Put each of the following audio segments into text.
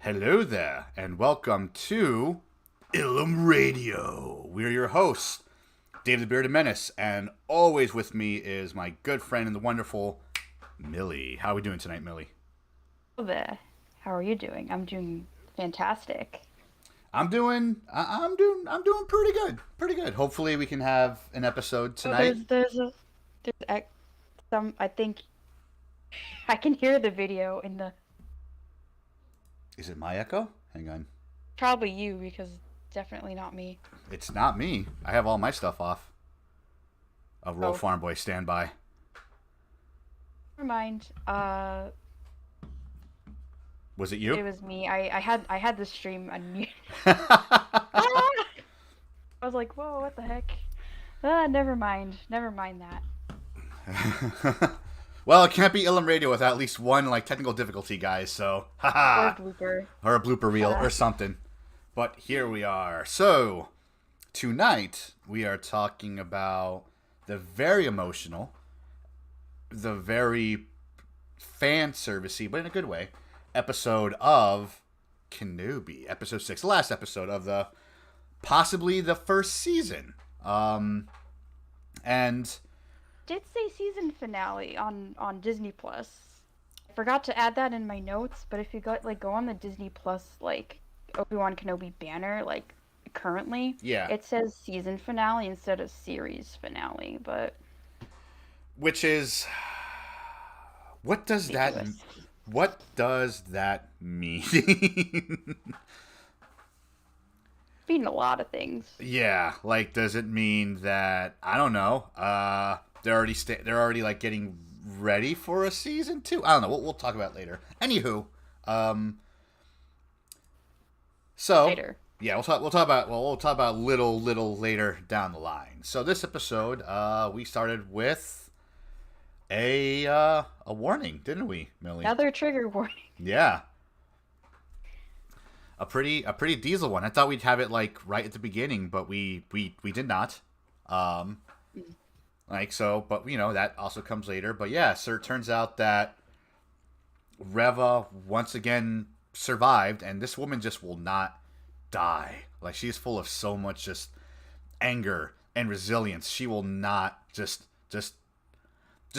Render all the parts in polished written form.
Hello there, and welcome to Ilum Radio. We're your hosts, David the Bearded Menace, and always with me is my good friend and the wonderful Millie. How are we doing tonight, Millie? Hello there. How are you doing? I'm doing fantastic. I'm doing pretty good, pretty good. Hopefully, we can have an episode Oh, tonight. some. I think I can hear the video in the Is it my echo? Hang on, probably you because definitely not me. it's not me. I have all my stuff off. A roll Oh, farm boy, stand by. never mind. Was it It you? was me. I had the stream unmuted. I was like, whoa, what the heck? Never mind. Never mind that. Well, it can't be Ilum Radio without at least one technical difficulty, guys. So, Or a haha, blooper. or a blooper reel or something. But here we are. So tonight we are talking about the very emotional, the very fan servicey, but in a good way, episode of Kenobi, episode 6, the last episode of the possibly the first season. And Did say season finale on Disney Plus. I forgot to add that in my notes, but if you go on the Disney Plus Obi-Wan Kenobi banner currently, yeah, it says season finale instead of series finale, but which is what does that ambiguous. what does that mean? Mean a lot of things. Yeah, does it mean that I don't know? They're already getting ready for a season 2. I don't know. We'll talk about it later. Anywho, um, so Later. yeah, we'll talk about little later down the line. So this episode, we started with a warning, didn't we, Millie? Another trigger warning. Yeah, a pretty diesel one. I thought we'd have it right at the beginning, but we did not. Um, so, but that also comes later. But yeah, so it turns out that Reva once again survived, and this woman just will not die. She's full of so much just anger and resilience. She will not just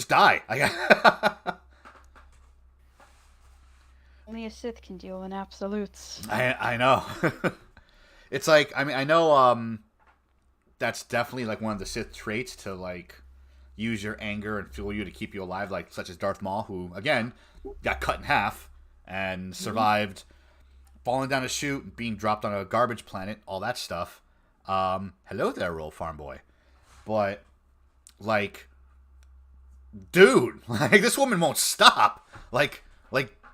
die. Only a Sith can deal in absolutes. I know. It's I know that's definitely one of the Sith traits to use your anger and fuel you to keep you alive, such as Darth Maul, who again got cut in half and survived falling down a chute, being dropped on a garbage planet, all that stuff. Hello there, Roll Farm Boy. But dude, this woman won't stop.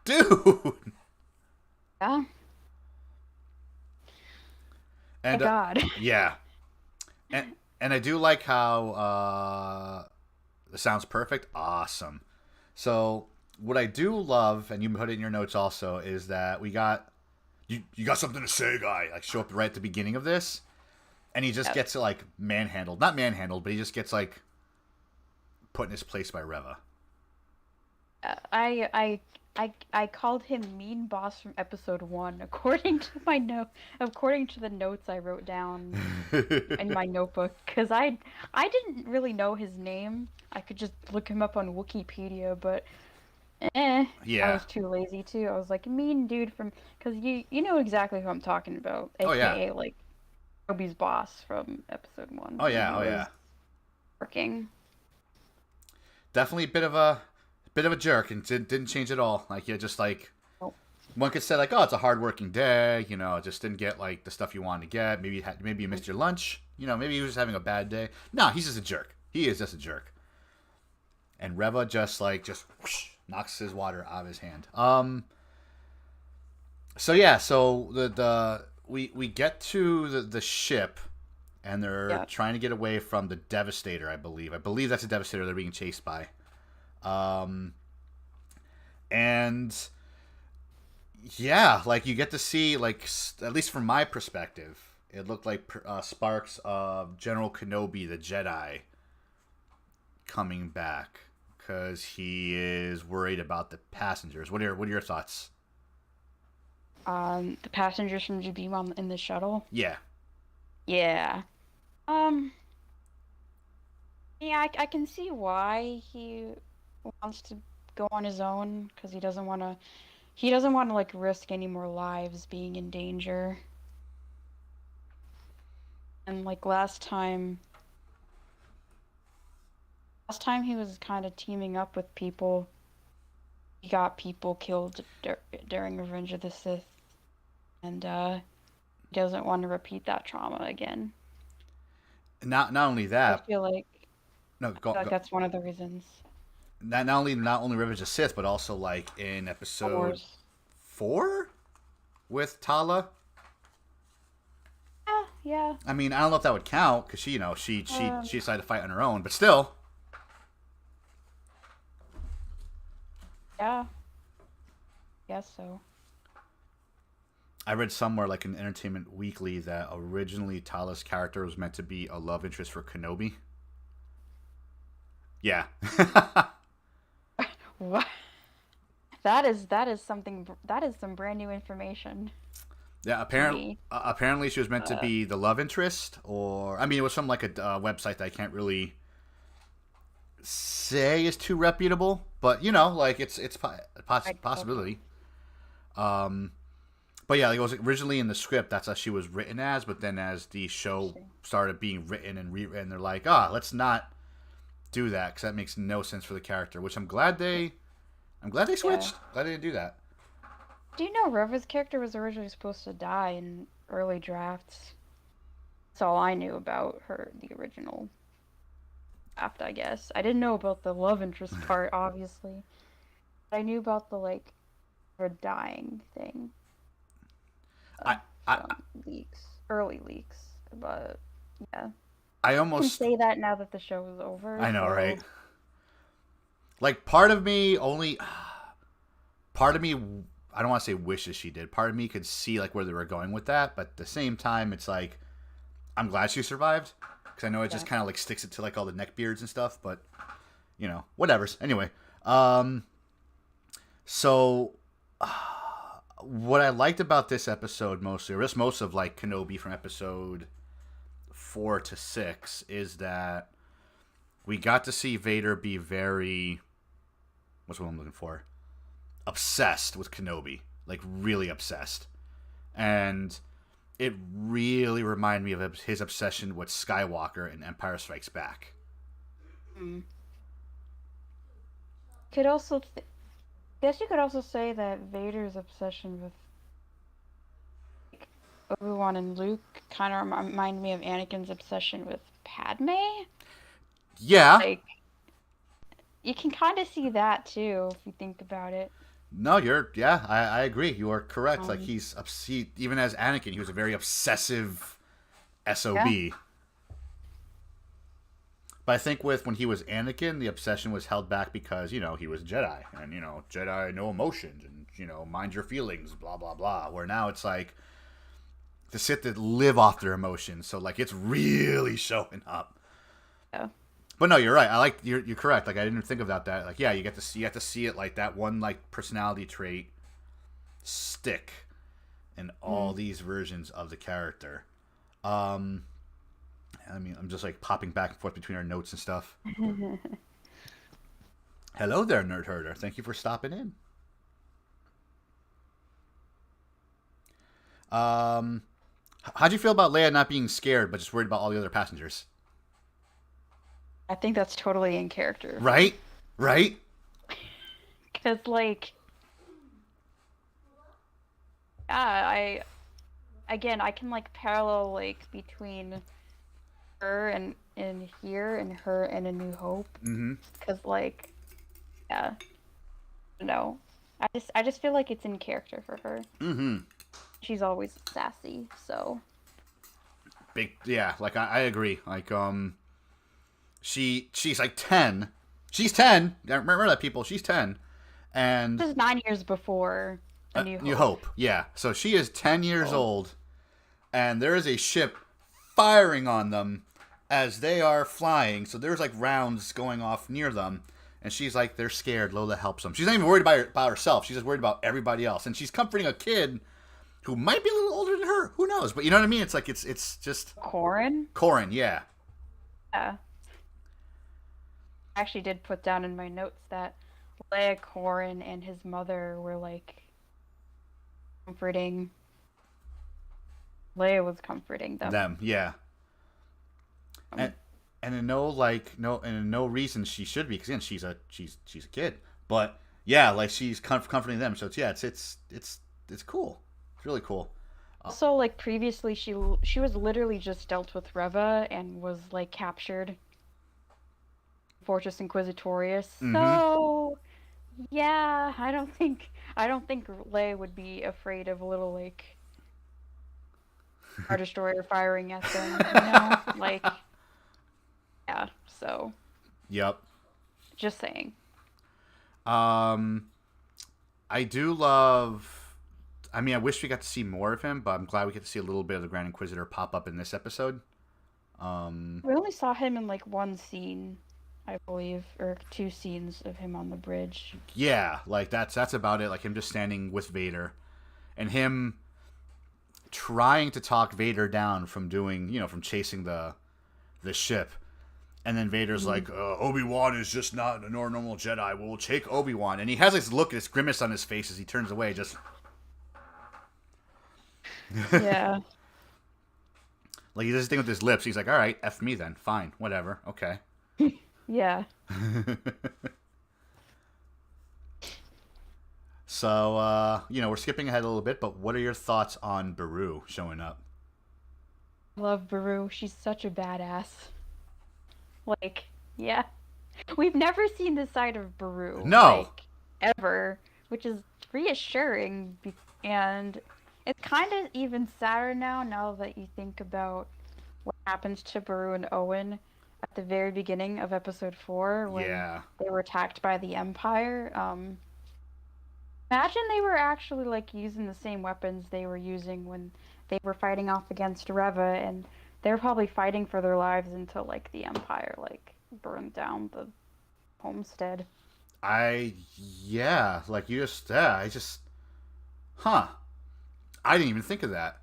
Dude. Yeah. My And God. yeah, and I do like how it sounds perfect. Awesome. So what I do love, and you put it in your notes also, is that we got you got something to say, guy. Show up right at the beginning of this, and he just Yep. gets manhandled. Not manhandled, but he just gets put in his place by Reva. I called him Mean Boss from episode 1, according to the notes I wrote down in my notebook, because I didn't really know his name. I could just look him up on Wikipedia, but I Yeah. was too lazy to. I was like, mean dude from, because you know exactly who I'm talking about, Oh yeah. aka Toby's boss from episode 1 Oh when yeah. he Oh was yeah. working. Definitely a bit of a jerk, and didn't change at all. You just Oh, one could say oh, it's a hard working day. Just didn't get the stuff you wanted to get. Maybe you missed your lunch. Maybe he was just having a bad day. No, he's just a jerk. He is just a jerk. And Reva just whoosh, knocks his water out of his hand. So yeah, so we get to the ship, and they're yeah. trying to get away from the Devastator. I believe that's a Devastator they're being chased by. And yeah, you get to see at least from my perspective, it looked like sparks of General Kenobi, the Jedi, coming back because he is worried about the passengers. What are your thoughts? The passengers from Jabim in the shuttle. Yeah. Yeah. Um. Yeah, I can see why he wants to go on his own because he doesn't want to. He doesn't want to like risk any more lives being in danger. And like last time he was kind of teaming up with people. He got people killed during Revenge of the Sith, and he doesn't want to repeat that trauma again. Not only I that. feel like No, go, go. that's one of the reasons. Not only Revenge of Sith, but also like in Star episode Wars. 4 with Tala. Yeah, yeah. I mean, I don't know if that would count because Um, she decided to fight on her own, but still. yeah. Guess so. I read somewhere like in Entertainment Weekly that originally Tala's character was meant to be a love interest for Kenobi. Yeah. What? That is some brand new information Yeah, to me. apparently she was meant to Uh, be the love interest, or I mean, it was from like a website that I can't really say is too reputable, but like it's I okay. possibility. Um, but yeah, like it was originally in the script. That's how she was written as, but then as the show Interesting. started being written and rewritten, they're like, let's not do that because that makes no sense for the character. Which I'm glad they Yeah. switched. Glad they didn't do that. Do you know Reva's character was originally supposed to die in early drafts? That's all I knew about her, the original draft, I guess. I didn't know about the love interest part, obviously. But I knew about the, like, her dying thing. I I From leaks, early leaks. But, yeah. I I can almost say that now that the show is over, I know, right? so, Like part of me I don't want to say wishes she did. Part of me could see like where they were going with that, but at the same time it's like I'm glad she survived because I know it yeah. just kind of like sticks it to like all the neck beards and stuff, but whatever's. Anyway, so what I liked about this episode mostly, or just most of like Kenobi from episode 4 to 6, is that we got to see Vader be very, what's what I'm looking for, obsessed with Kenobi, like really obsessed, and it really reminded me of his obsession with Skywalker in Empire Strikes Back. Mm. Could also, guess you could also say that Vader's obsession with like, Obi-Wan and Luke kind of remind me of Anakin's obsession with Padme. Yeah, Like, you can kind of see that too if you think about it. no, I agree. You are correct. Like Um, even as Anakin, he was a very obsessive sob. yeah, But I think with when he was Anakin, the obsession was held back because he was Jedi, and Jedi no emotions, and mind your feelings, blah blah blah. Where now it's like the Sith that live off their emotions, so like it's really showing up. yeah. But no, you're right. You're correct. Like I didn't think about that. Like yeah, you have to see it like that one like personality trait stick in all Mm. these versions of the character. Um, I mean, I'm just like popping back and forth between our notes and stuff. Hello there, Nerd Herder. Thank you for stopping in. Um, how'd you feel about Leia not being scared but just worried about all the other passengers? I think that's totally in character. Right? Right? Because, like, yeah, again, I can, like, parallel, like, between her and in here and her and A New Hope. Mm-hmm. Because, like, yeah, no. I just feel like it's in character for her. Mm-hmm. She's always sassy, so. Yeah, like I agree. Like she's like 10. She's 10. Remember that, people. She's 10. And This is 9 years before A New New Hope. Hope. Yeah. So she is 10 years Oh. old and there is a ship firing on them as they are flying. So there's like rounds going off near them. And she's like, they're scared. Lola helps them. She's not even worried about herself. She's just worried about everybody else. And she's comforting a kid who might be a little older than her. Who knows? But you know what I mean? It's like it's just Corran, yeah. Yeah. I actually did put down in my notes that Leia, Corran, and his mother were like comforting. Leia was comforting them. Yeah. And in no reason she should be, because again she's a kid. But yeah, like she's comforting them. So it's cool. It's really cool. Also, like previously, she was literally just dealt with Reva and was like captured. Fortress Inquisitorius. Mm-hmm. So yeah, I don't think Leia would be afraid of a little like Star Destroyer firing at them, you know? Like, yeah, so. Yep. Just saying. I do love. I mean, I wish we got to see more of him, but I'm glad we get to see a little bit of the Grand Inquisitor pop up in this episode. We only saw him in like one scene, I believe, or 2 scenes of him on the bridge. Yeah, like that's about it. Like him just standing with Vader, and him trying to talk Vader down from from chasing the ship. And then Vader's like, Obi-Wan is just not a normal Jedi. We'll take Obi-Wan. And he has this look, this grimace on his face as he turns away. Just. Yeah. Like, he does this thing with his lips. He's like, all right, F me then. Fine. Whatever. Okay. Yeah. So, we're skipping ahead a little bit, but what are your thoughts on Beru showing up? I love Beru. She's such a badass. Like, yeah. We've never seen this side of Beru. No. Like, ever. Which is reassuring. And it's kind of even sadder now that you think about what happens to Beru and Owen at the very beginning of episode 4 when they were attacked by the Empire. Imagine they were actually like using the same weapons they were using when they were fighting off against Reva, and they were probably fighting for their lives until like the Empire like burned down the homestead. I didn't even think of that.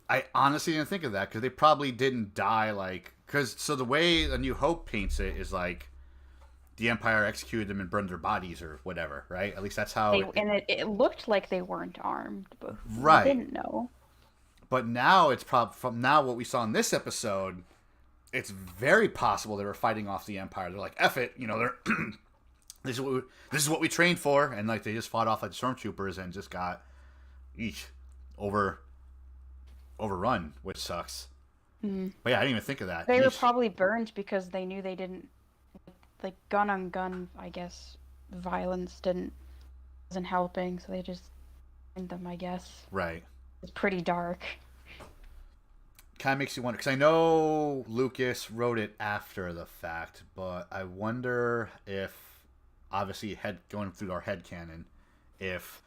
I honestly didn't think of that, because they probably didn't die so the way A New Hope paints it is like the Empire executed them and burned their bodies or whatever, right? At least that's how. It looked like they weren't armed, but right. We didn't know. But now it's from what we saw in this episode, it's very possible they were fighting off the Empire. They're like, F it, they're this is what we trained for, and like they just fought off like stormtroopers and just got overrun, which sucks. Mm-hmm. But yeah, I didn't even think of that. They were probably burned because they knew they didn't, like gun on gun, I guess, violence wasn't helping, so they just burned them, I guess. Right. It's pretty dark. Kind of makes you wonder, because I know Lucas wrote it after the fact, but I wonder if, obviously, going through our headcanon, if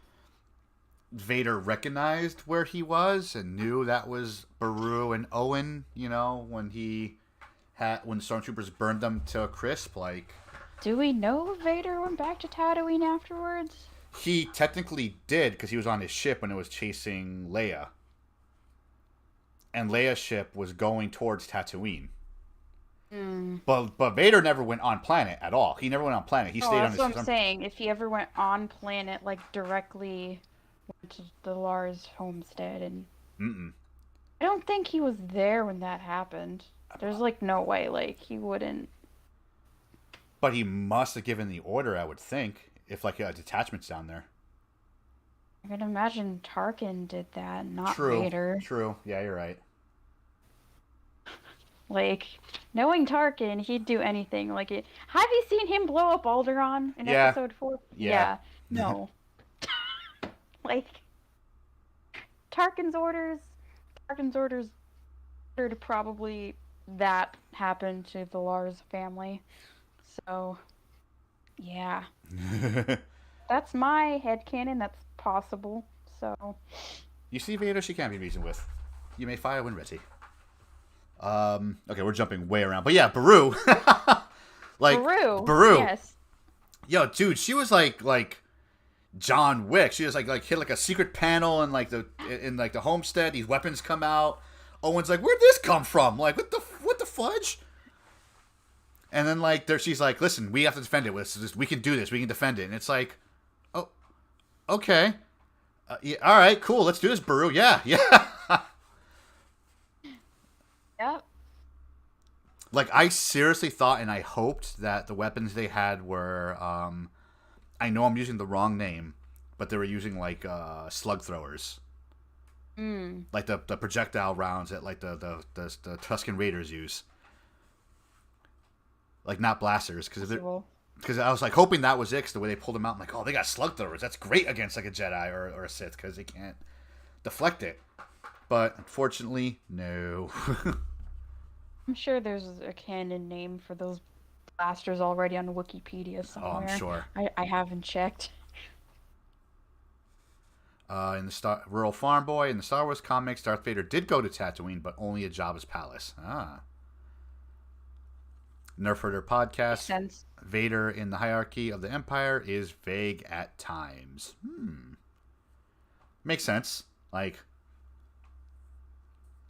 Vader recognized where he was and knew that was Beru and Owen, when when the stormtroopers burned them to a crisp, like. Do we know Vader went back to Tatooine afterwards? He technically did, because he was on his ship when it was chasing Leia. And Leia's ship was going towards Tatooine. Mm. But Vader never went on planet at all. He never went on planet. He stayed on his. That's what I'm saying. If he ever went on planet, like directly went to the Lars homestead, and I don't think he was there when that happened. There's like no way, like he wouldn't. But he must have given the order, I would think, if like a detachment's down there. I can imagine Tarkin did that, not True. Vader. True. Yeah, you're right. Like, knowing Tarkin, he'd do anything. Like, have you seen him blow up Alderaan in episode 4? Yeah. No. Like, Tarkin's orders ordered probably that happened to the Lars family. So, yeah. That's my headcanon. That's possible. So. You see Vader, she can't be reasoned with. You may fire when ready. Okay, we're jumping way around. But yeah, Beru. Beru. Beru. Yes. Yo, dude, she was like John Wick. She just like hit like a secret panel and like the homestead. These weapons come out. Owen's like, where'd this come from? Like, what the fudge? And then like she's like, listen, we have to defend it. We can do this. We can defend it. And it's like, oh, okay, yeah, all right, cool. Let's do this, Baru. Yeah, yeah. Yep. Like, I seriously thought and I hoped that the weapons they had were, I know I'm using the wrong name, but they were using like slug throwers. Like the projectile rounds that like the Tusken Raiders use. Like, not blasters, because I was like hoping that was it. Cause the way they pulled them out, I'm like, oh, they got slug throwers. That's great against like a Jedi or a Sith because they can't deflect it. But unfortunately, no. I'm sure there's a canon name for those blasters already on Wikipedia somewhere. Oh, I'm sure. I haven't checked. In the Rural Farm Boy, in the Star Wars comics, Darth Vader did go to Tatooine, but only at Jabba's palace. Nerf Herder podcast. Vader in the hierarchy of the Empire is vague at times. Makes sense. Like,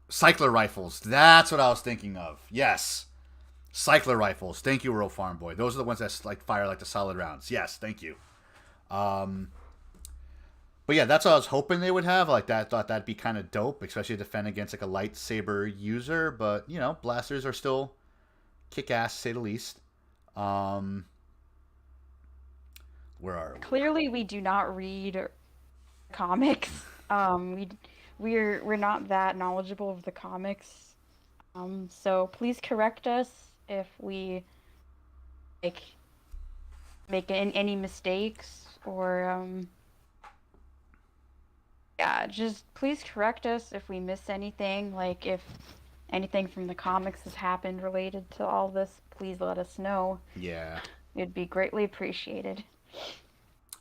cycler rifles. That's what I was thinking of. Yes. Cycler rifles. Thank you, Rural Farm Boy. Those are the ones that like fire like the solid rounds. Yes, thank you. But yeah, that's what I was hoping they would have. Like, that, thought that'd be kind of dope, especially to defend against like a lightsaber user. But, you know, blasters are still kick ass, to say the least. Where are we? Clearly, we do not read comics. We're not that knowledgeable of the comics. So please correct us if we like make any mistakes or yeah, just please correct us if we miss anything. Like, if anything from the comics has happened related to all this, please let us know. Yeah. It'd be greatly appreciated.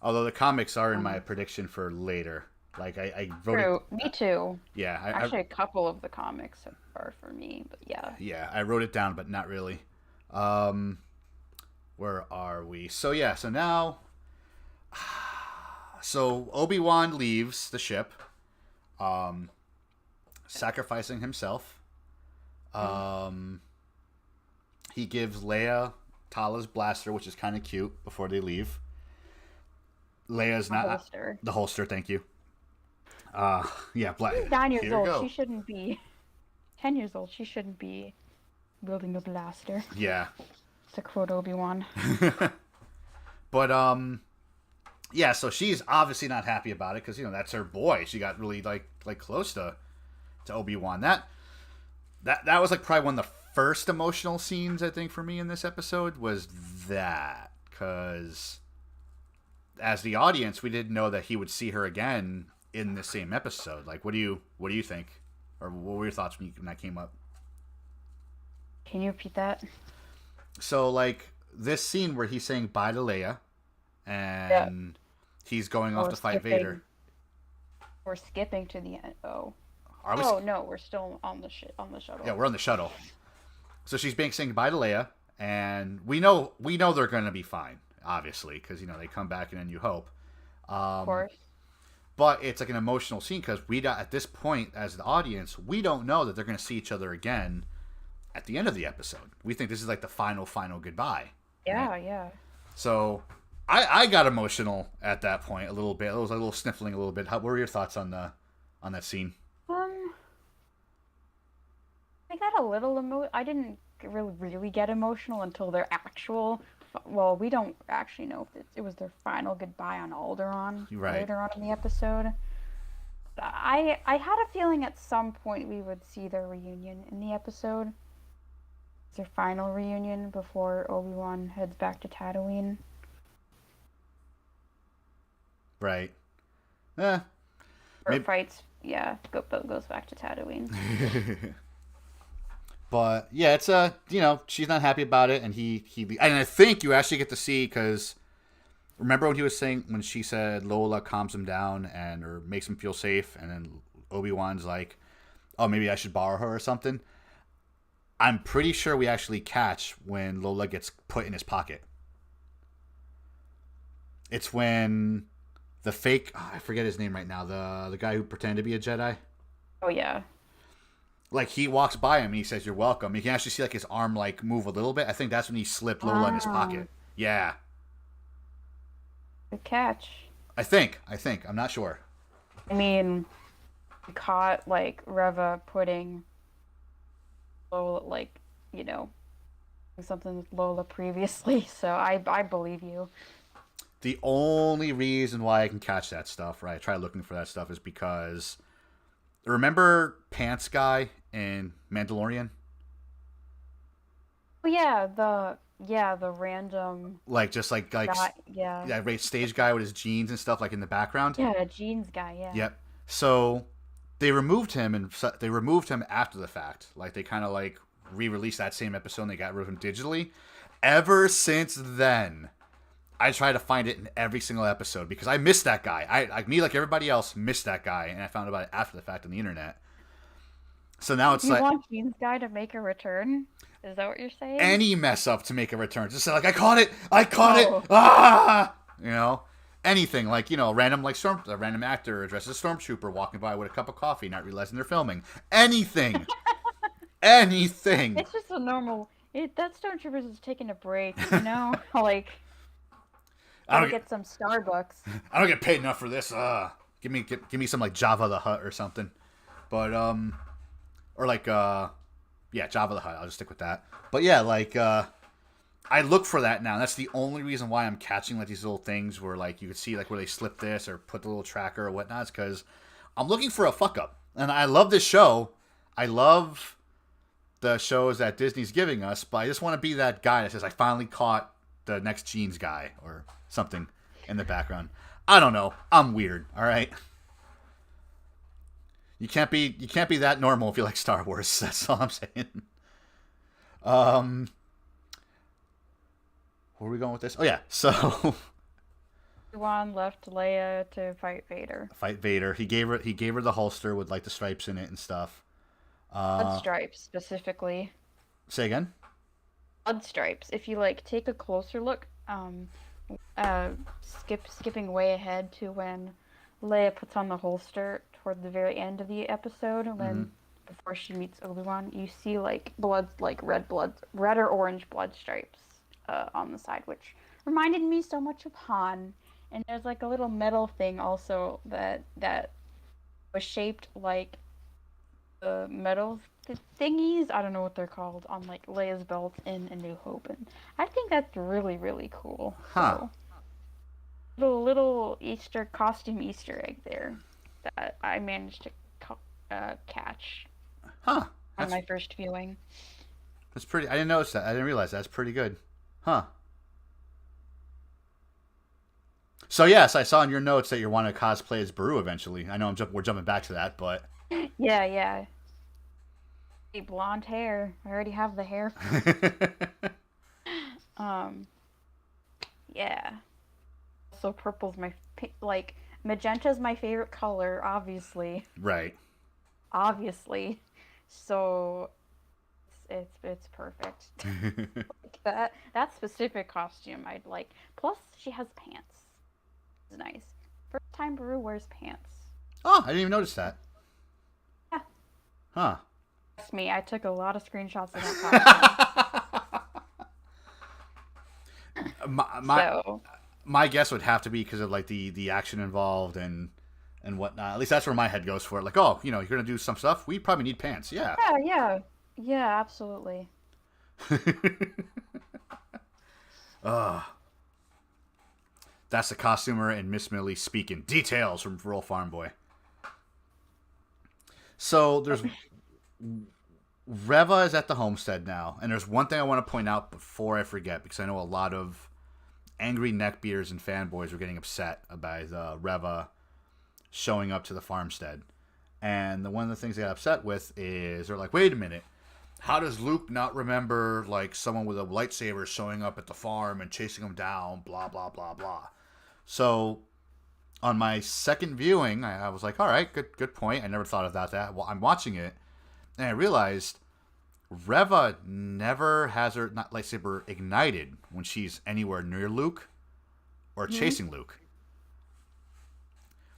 Although the comics are in my prediction for later. Like, I wrote True. Me too. Yeah. Actually, a couple of the comics are for me, but yeah. Yeah, I wrote it down, but not really. Where are we? So, yeah, so now... So, Obi-Wan leaves the ship, sacrificing himself. He gives Leia Tala's blaster, which is kind of cute, before they leave. Leia's not... Holster. The holster, thank you. Yeah, She's 9 years old. She shouldn't be... 10 years old. She shouldn't be wielding a blaster. Yeah. To quote Obi-Wan. But, yeah, so she's obviously not happy about it because, you know, that's her boy. She got really, like close to Obi-Wan. That was, like, probably one of the first emotional scenes, I think, for me in this episode was that. Because as the audience, we didn't know that he would see her again in the same episode. Like, what do you think? Or what were your thoughts when that came up? Can you repeat that? So, like, this scene where he's saying bye to Leia, and he's going off to fight Vader. We're skipping to the end. Oh. Are we? Oh no, we're still on the shuttle. Yeah, we're on the shuttle. So she's saying goodbye to Leia, and we know they're going to be fine, obviously, because, you know, they come back in A New Hope. Of course. But it's like an emotional scene because at this point, as the audience, we don't know that they're going to see each other again at the end of the episode. We think this is like the final goodbye. Yeah, right? yeah. So I got emotional at that point a little bit. I was a little sniffling a little bit. What were your thoughts on that scene? I got a little I didn't really get emotional until their actual. Well, we don't actually know if it was their final goodbye on Alderaan later on in the episode. I had a feeling at some point we would see their reunion in the episode. Their final reunion before Obi-Wan heads back to Tatooine. Right. Or fights, goes back to Tatooine. But yeah, it's you know, she's not happy about it, and and I think you actually get to see, because remember when he was saying, when she said Lola calms him down or makes him feel safe, and then Obi-Wan's like, oh, maybe I should borrow her or something. I'm pretty sure we actually catch when Lola gets put in his pocket. It's when the fake. Oh, I forget his name right now. The guy who pretended to be a Jedi. Oh yeah. Like he walks by him and he says, "You're welcome." You can actually see like his arm like move a little bit. I think that's when he slipped Lola in his Ah, pocket. Yeah, good catch. I think. I'm not sure. I mean, we caught like Reva putting Lola, like, you know, something with Lola previously, so I believe you. The only reason why I can catch that stuff, right? I try looking for that stuff is because remember Pants Guy in Mandalorian? Oh yeah, the random Like just like guy, yeah. yeah, right, stage guy with his jeans and stuff like in the background. Yeah, jeans guy, yeah. Yep. So they removed him and they removed him after the fact. Like they kind of like re-released that same episode and they got rid of him digitally. Ever since then, I try to find it in every single episode because I missed that guy. Me like everybody else missed that guy and I found about it after the fact on the internet. So now it's You like want jeans guy to make a return? Is that what you're saying? any mess up to make a return. Just say like I caught it, Oh. ah, you know, anything like random like a random actor dressed as a stormtrooper walking by with a cup of coffee, not realizing they're filming. Anything, anything. It's just a normal. That Stormtroopers is taking a break, you know? Like, I gotta don't get some Starbucks. I don't get paid enough for this. Give me some like Java the Hutt or something, but or like yeah, Java the Hutt. I'll just stick with that. But yeah, like I look for that now. That's the only reason why I'm catching like these little things where like you could see like where they slip this or put the little tracker or whatnot. It's because I'm looking for a fuck up, and I love this show. I love the shows that Disney's giving us, but I just want to be that guy that says I finally caught the next Jeans guy or something in the background. I don't know. I'm weird. All right. You can't be that normal if you like Star Wars. That's all I'm saying. Um, where are we going with this? Oh yeah. So Obi-Wan left Leia to fight Vader. fight Vader. He gave her the holster with like the stripes in it and stuff. Blood stripes, specifically. Say again. Blood stripes. If you like take a closer look, uh, skipping way ahead to when Leia puts on the holster toward the very end of the episode, when before she meets Obi-Wan, you see like blood, like red or orange blood stripes on the side, which reminded me so much of Han. And there's like a little metal thing also that was shaped like the metal thingies. I don't know what they're called on like Leia's belt in A New Hope, and I think that's really really cool. Huh. So little costume Easter egg there that I managed to catch Huh. on my first viewing. That's pretty. I didn't notice that. I didn't realize that's pretty good. Huh. So yes, I saw in your notes that you want to cosplay as Baru eventually. I know we're jumping back to that, but Yeah. Hey, blonde hair. I already have the hair. Um, yeah. So purple's like magenta's my favorite color, obviously. right. Obviously. So it's perfect. Like that specific costume I'd like. Plus she has pants. It's nice. First time Baru wears pants. Oh, I didn't even notice that. Yeah. Huh. Trust me, I took a lot of screenshots of that costume. My guess would have to be because of like the action involved and whatnot. At least that's where my head goes for it. Like, oh, you're gonna do some stuff. We probably need pants. Yeah. Yeah, absolutely. That's the costumer and Miss Millie speaking. Details from Rural Farm Boy. So there's Reva is at the homestead now, and there's one thing I want to point out before I forget because I know a lot of angry neckbeards and fanboys were getting upset about Reva showing up to the farmstead. And one of the things they got upset with is they're like, wait a minute, how does Luke not remember like someone with a lightsaber showing up at the farm and chasing him down, blah, blah, blah, blah. So on my second viewing, I was like, all right, good point. I never thought about that. Well, I'm watching it, and I realized Reva never has her lightsaber ignited when she's anywhere near Luke or chasing Luke.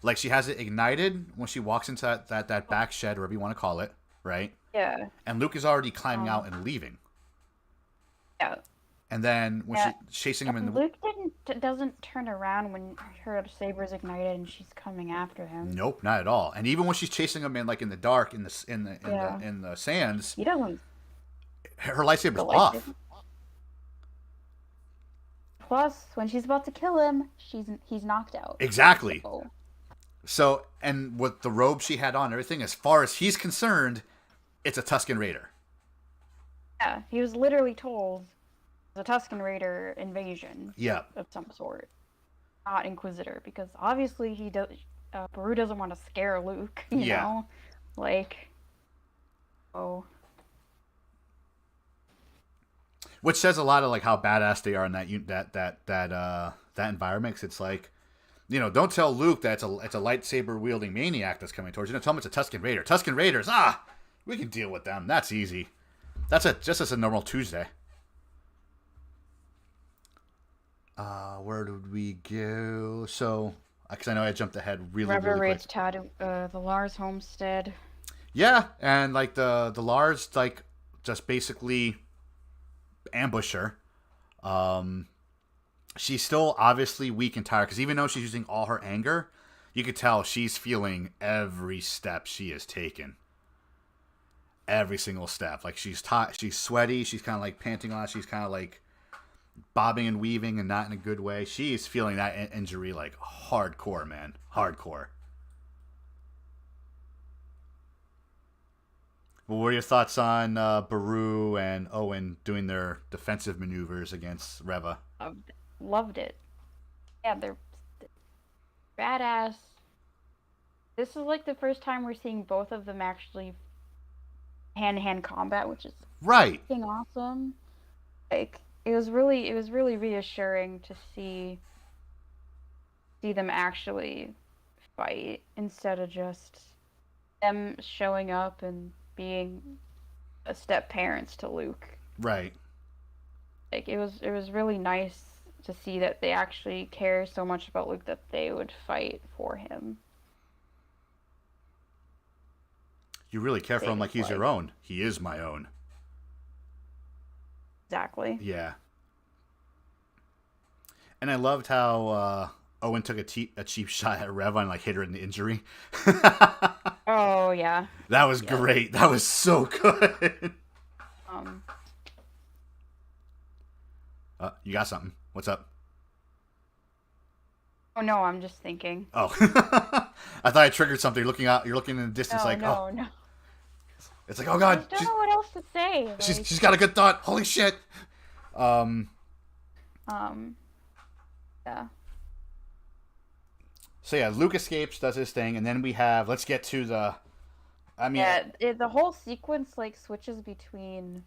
Like she has it ignited when she walks into that back shed, whatever you want to call it, right? Yeah. And Luke is already climbing out Um. and leaving. Yeah. And then when Yeah. she's chasing him in the Luke doesn't turn around when her saber's ignited and she's coming after him. nope, not at all. And even when she's chasing him in like in the dark Yeah. in the sands, He doesn't her lightsaber's the off. lightsaber. Plus, when she's about to kill him, he's knocked out. Exactly. So, So, and with the robe she had on, everything, as far as he's concerned, it's a Tusken Raider. yeah, he was literally told the Tusken Raider invasion Yeah. of some sort, not Inquisitor, because obviously he does. Beru doesn't want to scare Luke, you Yeah. know, like, oh, Which says a lot of like how badass they are in that environment. 'Cause it's like, you know, don't tell Luke that it's a lightsaber wielding maniac that's coming towards you. Don't tell him it's a Tusken Raider. Tusken Raiders, we can deal with them. That's easy. That's just as a normal Tuesday. Where did we go? So, because I know I jumped ahead really Reva quick. raids the Lars homestead. Yeah, and like the Lars like just basically ambush her. She's still obviously weak and tired because even though she's using all her anger, you could tell she's feeling every step she has taken. Every single step. Like she's she's sweaty. She's kind of like panting on. She's kind of like bobbing and weaving and not in a good way. She's feeling that injury like hardcore, man. Hardcore. Well, what are your thoughts on Beru and Owen doing their defensive maneuvers against Reva? Loved it. Yeah, they're badass. This is like the first time we're seeing both of them actually hand-to-hand combat, which is Right. fucking awesome. Like it was really reassuring to see them actually fight instead of just them showing up and being a step parents to Luke. Right. Like it was really nice to see that they actually care so much about Luke that they would fight for him. You really care for him like he's your own. He is my own. Exactly. Yeah. And I loved how Owen took a cheap shot at Reva and like hit her in the injury. Oh yeah. That was great. That was so good. You got something? What's up? Oh no, I'm just thinking. Oh, I thought I triggered something. You're looking out. You're looking in the distance, No. It's like, oh god, I don't know what else to say. Like, she's got a good thought. Holy shit. Yeah. So yeah, Luke escapes, does his thing, and then we have. Let's get to the. I mean, the whole sequence like switches between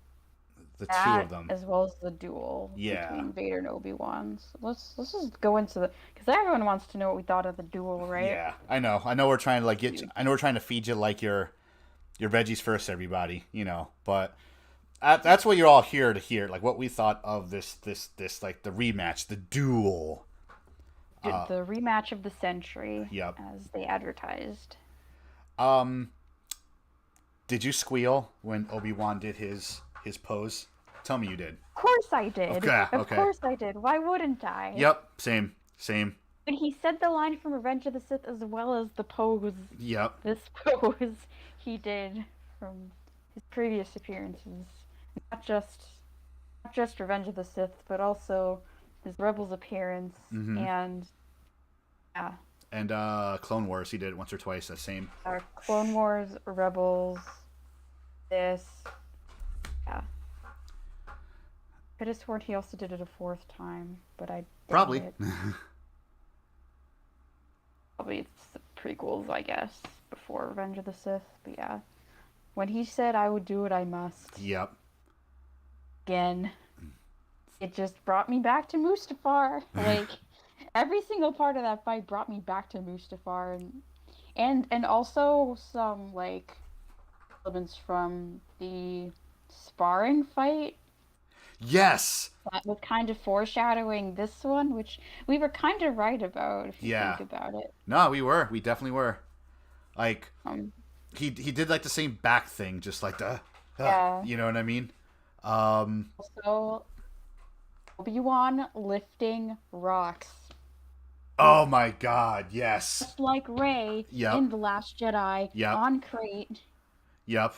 the two of them, as well as the duel between Vader and Obi-Wan. So let's just go into the because everyone wants to know what we thought of the duel, right? Yeah, I know. We're trying to like I know we're trying to feed you like your veggies first, everybody. You know, but that's what you're all here to hear. Like what we thought of this like the rematch, the duel. The rematch of the century. Yep. As they advertised. Did you squeal when Obi-Wan did his pose? Tell me you did. Of course I did. Okay. Of course I did. Why wouldn't I? Yep. Same. And he said the line from Revenge of the Sith as well as the pose. Yep. This pose he did from his previous appearances. Not just Revenge of the Sith, but also his Rebels appearance and yeah. And Clone Wars, he did it once or twice. That same. Clone Wars, Rebels, this, yeah. Could have sworn he also did it a fourth time, but I Probably. Probably it's the prequels, I guess, before Revenge of the Sith. But yeah, when he said, "I would do what I must." Yep. Again, it just brought me back to Mustafar. Like every single part of that fight brought me back to Mustafar, and also some like elements from the sparring fight. Yes. That was kind of foreshadowing this one, which we were kind of right about if you Yeah. think about it. No, we were. We definitely were. Like Um, he did like the same back thing, just like the, yeah. you know what I mean? Um. Also, Obi-Wan lifting rocks. Oh my God. Yes. Just like Rey Yep. in The Last Jedi Yep. on Crate. Yep.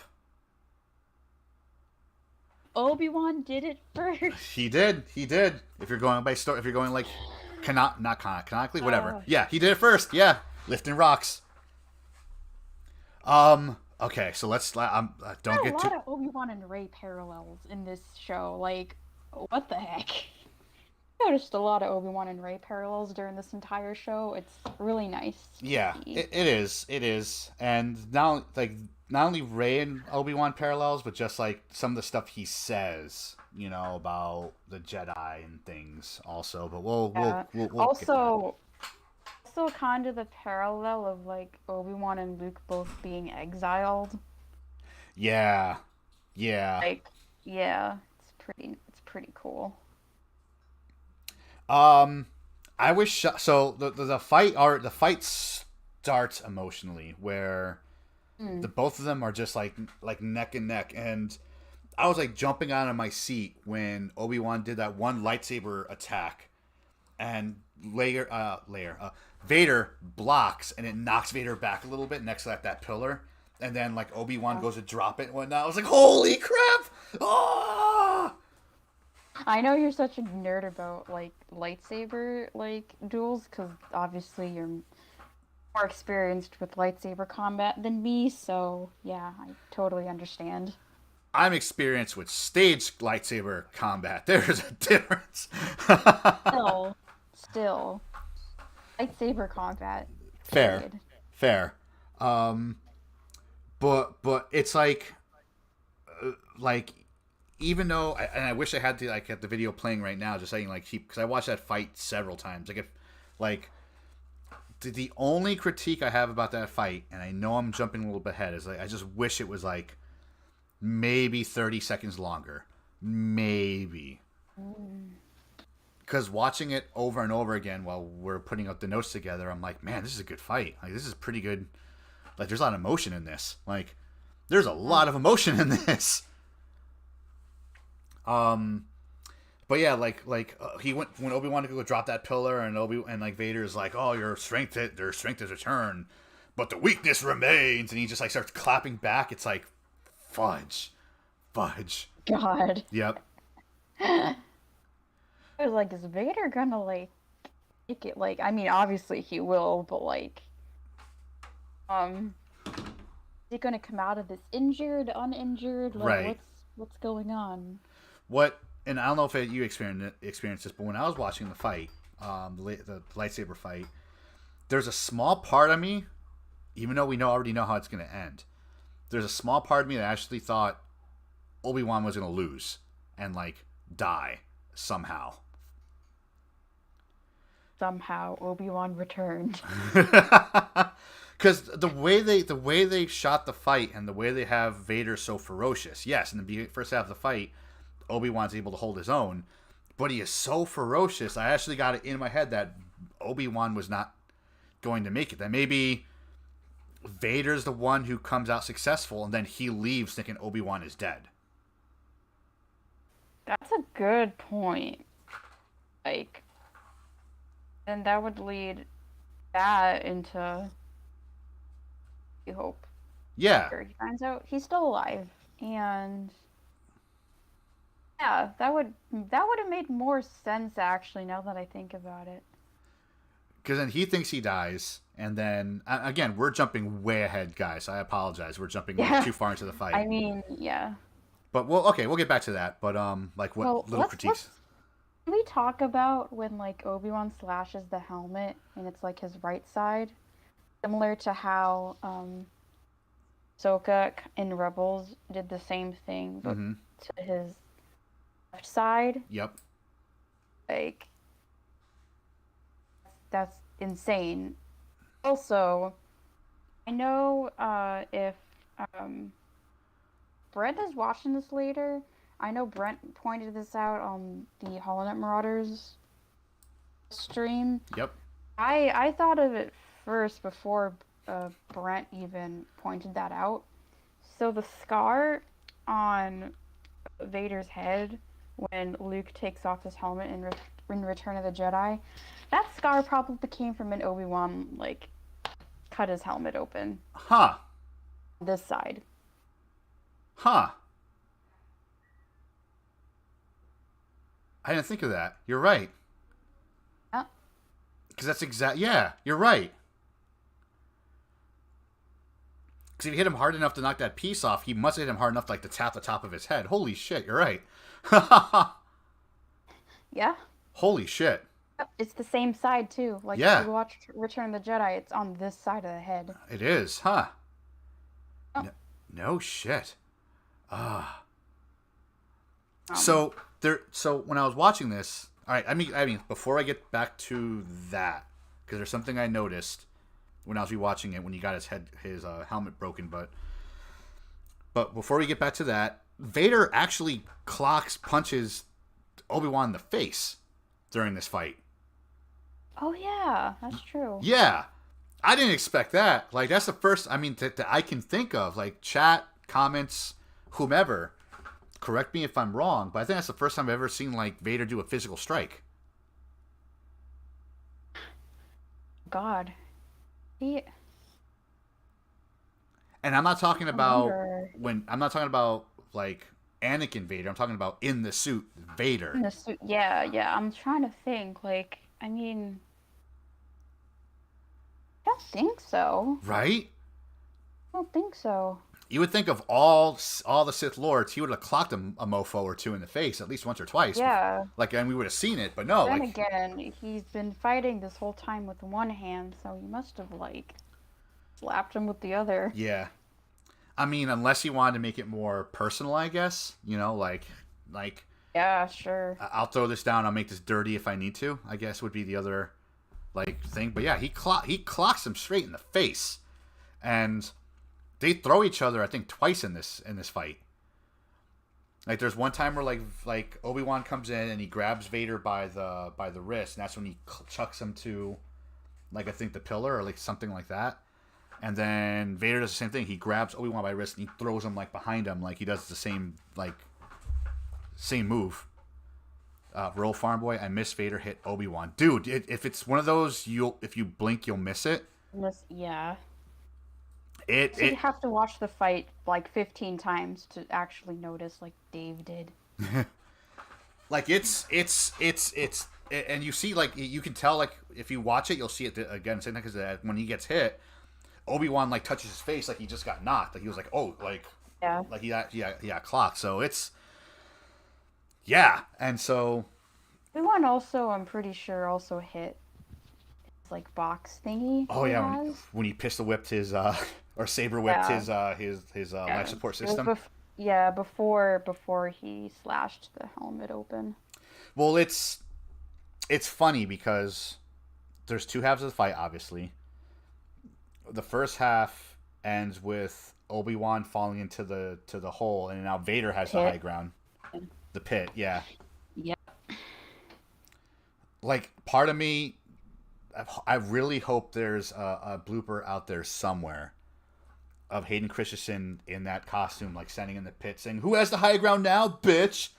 Obi-Wan did it first. He did. He did. If you're going by story, if you're going like, canonically, whatever. Uh, Yeah, he did it first. Yeah, lifting rocks. Okay, so let's. Don't there are a get too. lot of Obi-Wan and Rey parallels in this show. Like, what the heck? I noticed a lot of Obi-Wan and Rey parallels during this entire show. It's really nice to Yeah, see. it is. It is, and now like not only Ray and Obi Wan parallels, but just like some of the stuff he says, about the Jedi and things also. But Yeah. we'll get to that. Also kind of the parallel of like Obi-Wan and Luke both being exiled. Yeah, yeah. Like, yeah, it's pretty cool. Um, I wish so. The fight starts emotionally where the Mm. both of them are just like neck and neck, and I was like jumping out of my seat when Obi Wan did that one lightsaber attack, and Vader blocks, and it knocks Vader back a little bit next to that pillar, and then like Obi Wan Yeah. goes to drop it and whatnot. I was like, holy crap! Oh! I know you're such a nerd about like lightsaber like duels because obviously you're more experienced with lightsaber combat than me, so yeah, I totally understand. I'm experienced with staged lightsaber combat. There's a difference. Still, lightsaber combat, Fair, period. fair. Um, but it's like even though and I wish I had the video playing right now, just saying like because I watched that fight several times. Like if like the only critique I have about that fight, and I know I'm jumping a little bit ahead, is like I just wish it was like maybe 30 seconds longer, maybe. Mm. Because watching it over and over again while we're putting up the notes together, I'm like, man, this is a good fight. Like this is pretty good. Like there's a lot of emotion in this. Like there's a Yeah. lot of emotion in this. Um, but yeah, he went when Obi Wan to go drop that pillar, and like Vader is like, oh, their strength is returned, but the weakness remains, and he just like starts clapping back. It's like fudge, fudge. God. Yep. I was like, is Vader gonna like take it? Like, I mean, obviously he will, but like, is he gonna come out of this injured, uninjured? Like, Right. what's going on? What? And I don't know if you experienced this, but when I was watching the fight, the lightsaber fight, there's a small part of me, even though we already know how it's going to end. There's a small part of me that actually thought Obi Wan was going to lose and like die somehow. Somehow Obi-Wan returned. Because the way they shot the fight and the way they have Vader so ferocious. Yes, in the first half of the fight, Obi Wan's able to hold his own, but he is so ferocious. I actually got it in my head that Obi Wan was not going to make it. That maybe Vader's the one who comes out successful, and then he leaves thinking Obi Wan is dead. That's a good point. Like, and that would lead that into you hope. Yeah, He finds out he's still alive, and yeah, that would have made more sense actually. Now that I think about it. because then he thinks he dies, and then again we're jumping way ahead, guys. I apologize. We're jumping like Yeah, too far into the I fight. mean, yeah. But we'll get back to that. But like what Well, little let's critiques? can we talk about when like Obi-Wan slashes the helmet and it's like his right side, similar to how Ahsoka in Rebels did the same thing, but Mm-hmm. to his left side. Yep. Like that's insane. Also, I know if um Brenda's watching this later, I know Brent pointed this out on the HoloNet Marauders stream. Yep. I thought of it first before Brent even pointed that out. So the scar on Vader's head when Luke takes off his helmet in Return of the Jedi, that scar probably came from an Obi-Wan like cut his helmet open. Huh. This side. Huh. I didn't think of that. You're right. Yeah. Because that's yeah, you're right. Because if you hit him hard enough to knock that piece off, he must have hit him hard enough to, like, to tap the top of his head. Holy shit, you're right. Yeah. Holy shit. It's the same side too. Like Yeah. if you watch Return of the Jedi, it's on this side of the head. It is, huh? Oh. No shit. Ah. So when I was watching this, all right. I mean, before I get back to that, because there's something I noticed when I was rewatching it when he got his helmet broken, but before we get back to that, Vader actually punches Obi-Wan in the face during this fight. Oh yeah, that's true. Yeah, I didn't expect that. Like, that's the first, I mean, that I can think of. Like, chat, comments, whomever, correct me if I'm wrong, but I think that's the first time I've ever seen, like, Vader do a physical strike. God. And I'm not talking about I'm not talking about, like, Anakin Vader. I'm talking about in the suit Vader. In the suit, yeah. I'm trying to think. Like, I mean, I don't think so. Right? I don't think so. You would think of all the Sith Lords, he would have clocked a mofo or two in the face at least once or twice. Yeah. Like, and we would have seen it, but no. Then again, he's been fighting this whole time with one hand, so he must have, like, slapped him with the other. Yeah. I mean, unless he wanted to make it more personal, I guess. You know, like. Yeah, sure. I'll throw this down. I'll make this dirty if I need to, I guess would be the other, like, thing. But yeah, he clocks him straight in the face. And they throw each other, I think, twice in this fight. Like, there's one time where like Obi-Wan comes in and he grabs Vader by the wrist, and that's when he chucks him to, like, I think the pillar or like something like that. And then Vader does the same thing. He grabs Obi-Wan by the wrist and he throws him, like, behind him, like he does the same move. Roll Farm Boy, I miss Vader hit Obi-Wan. Dude, if it's one of those, if you blink, you'll miss it. Yeah. So you have to watch the fight like 15 times to actually notice, like Dave did. Like, it's and you see, like, you can tell, like, if you watch it, you'll see it again. Same thing, because when he gets hit, Obi-Wan, like, touches his face like he just got knocked. Like, he was like, oh, like, yeah, like he got clocked. So it's, yeah, and so Obi-Wan also, I'm pretty sure, also hit his, like, box thingy. Oh yeah, when he pistol whipped his or saber whipped his life support system. Before he slashed the helmet open. Well, it's funny because there's two halves of the fight. Obviously, the first half ends with Obi-Wan falling into the hole, and now Vader has the high ground. The pit, yeah. Yep. Like, part of me, I really hope there's a blooper out there somewhere of Hayden Christensen in that costume, like, standing in the pit saying, "Who has the high ground now, bitch?"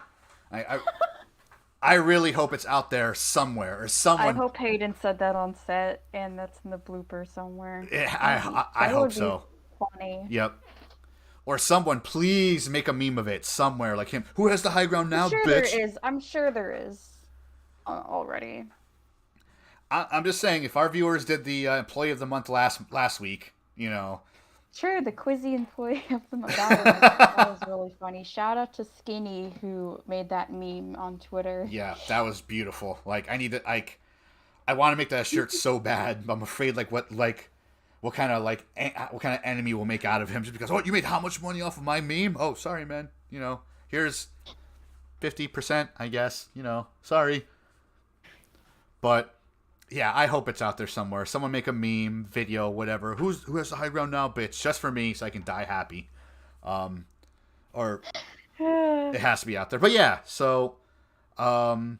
I really hope it's out there somewhere, or someone. I hope Hayden said that on set, and that's in the blooper somewhere. I hope so. Funny. Yep. Or someone, please make a meme of it somewhere, like him. "Who has the high ground now, bitch?" I'm sure there is already. I'm just saying, if our viewers did the employee of the month last week, you know. Sure, the Quizzy employee of the month. That was really funny. Shout out to Skinny, who made that meme on Twitter. Yeah, that was beautiful. Like, I need to, like, I want to make that shirt so bad, but I'm afraid, like, what kind of enemy will make out of him just because, "Oh, you made how much money off of my meme?" "Oh, sorry, man. You know, here's 50%, I guess. You know, sorry." But yeah, I hope it's out there somewhere. Someone make a meme, video, whatever. Who has the high ground now, bitch? Just for me, so I can die happy. Or it has to be out there. But yeah, um,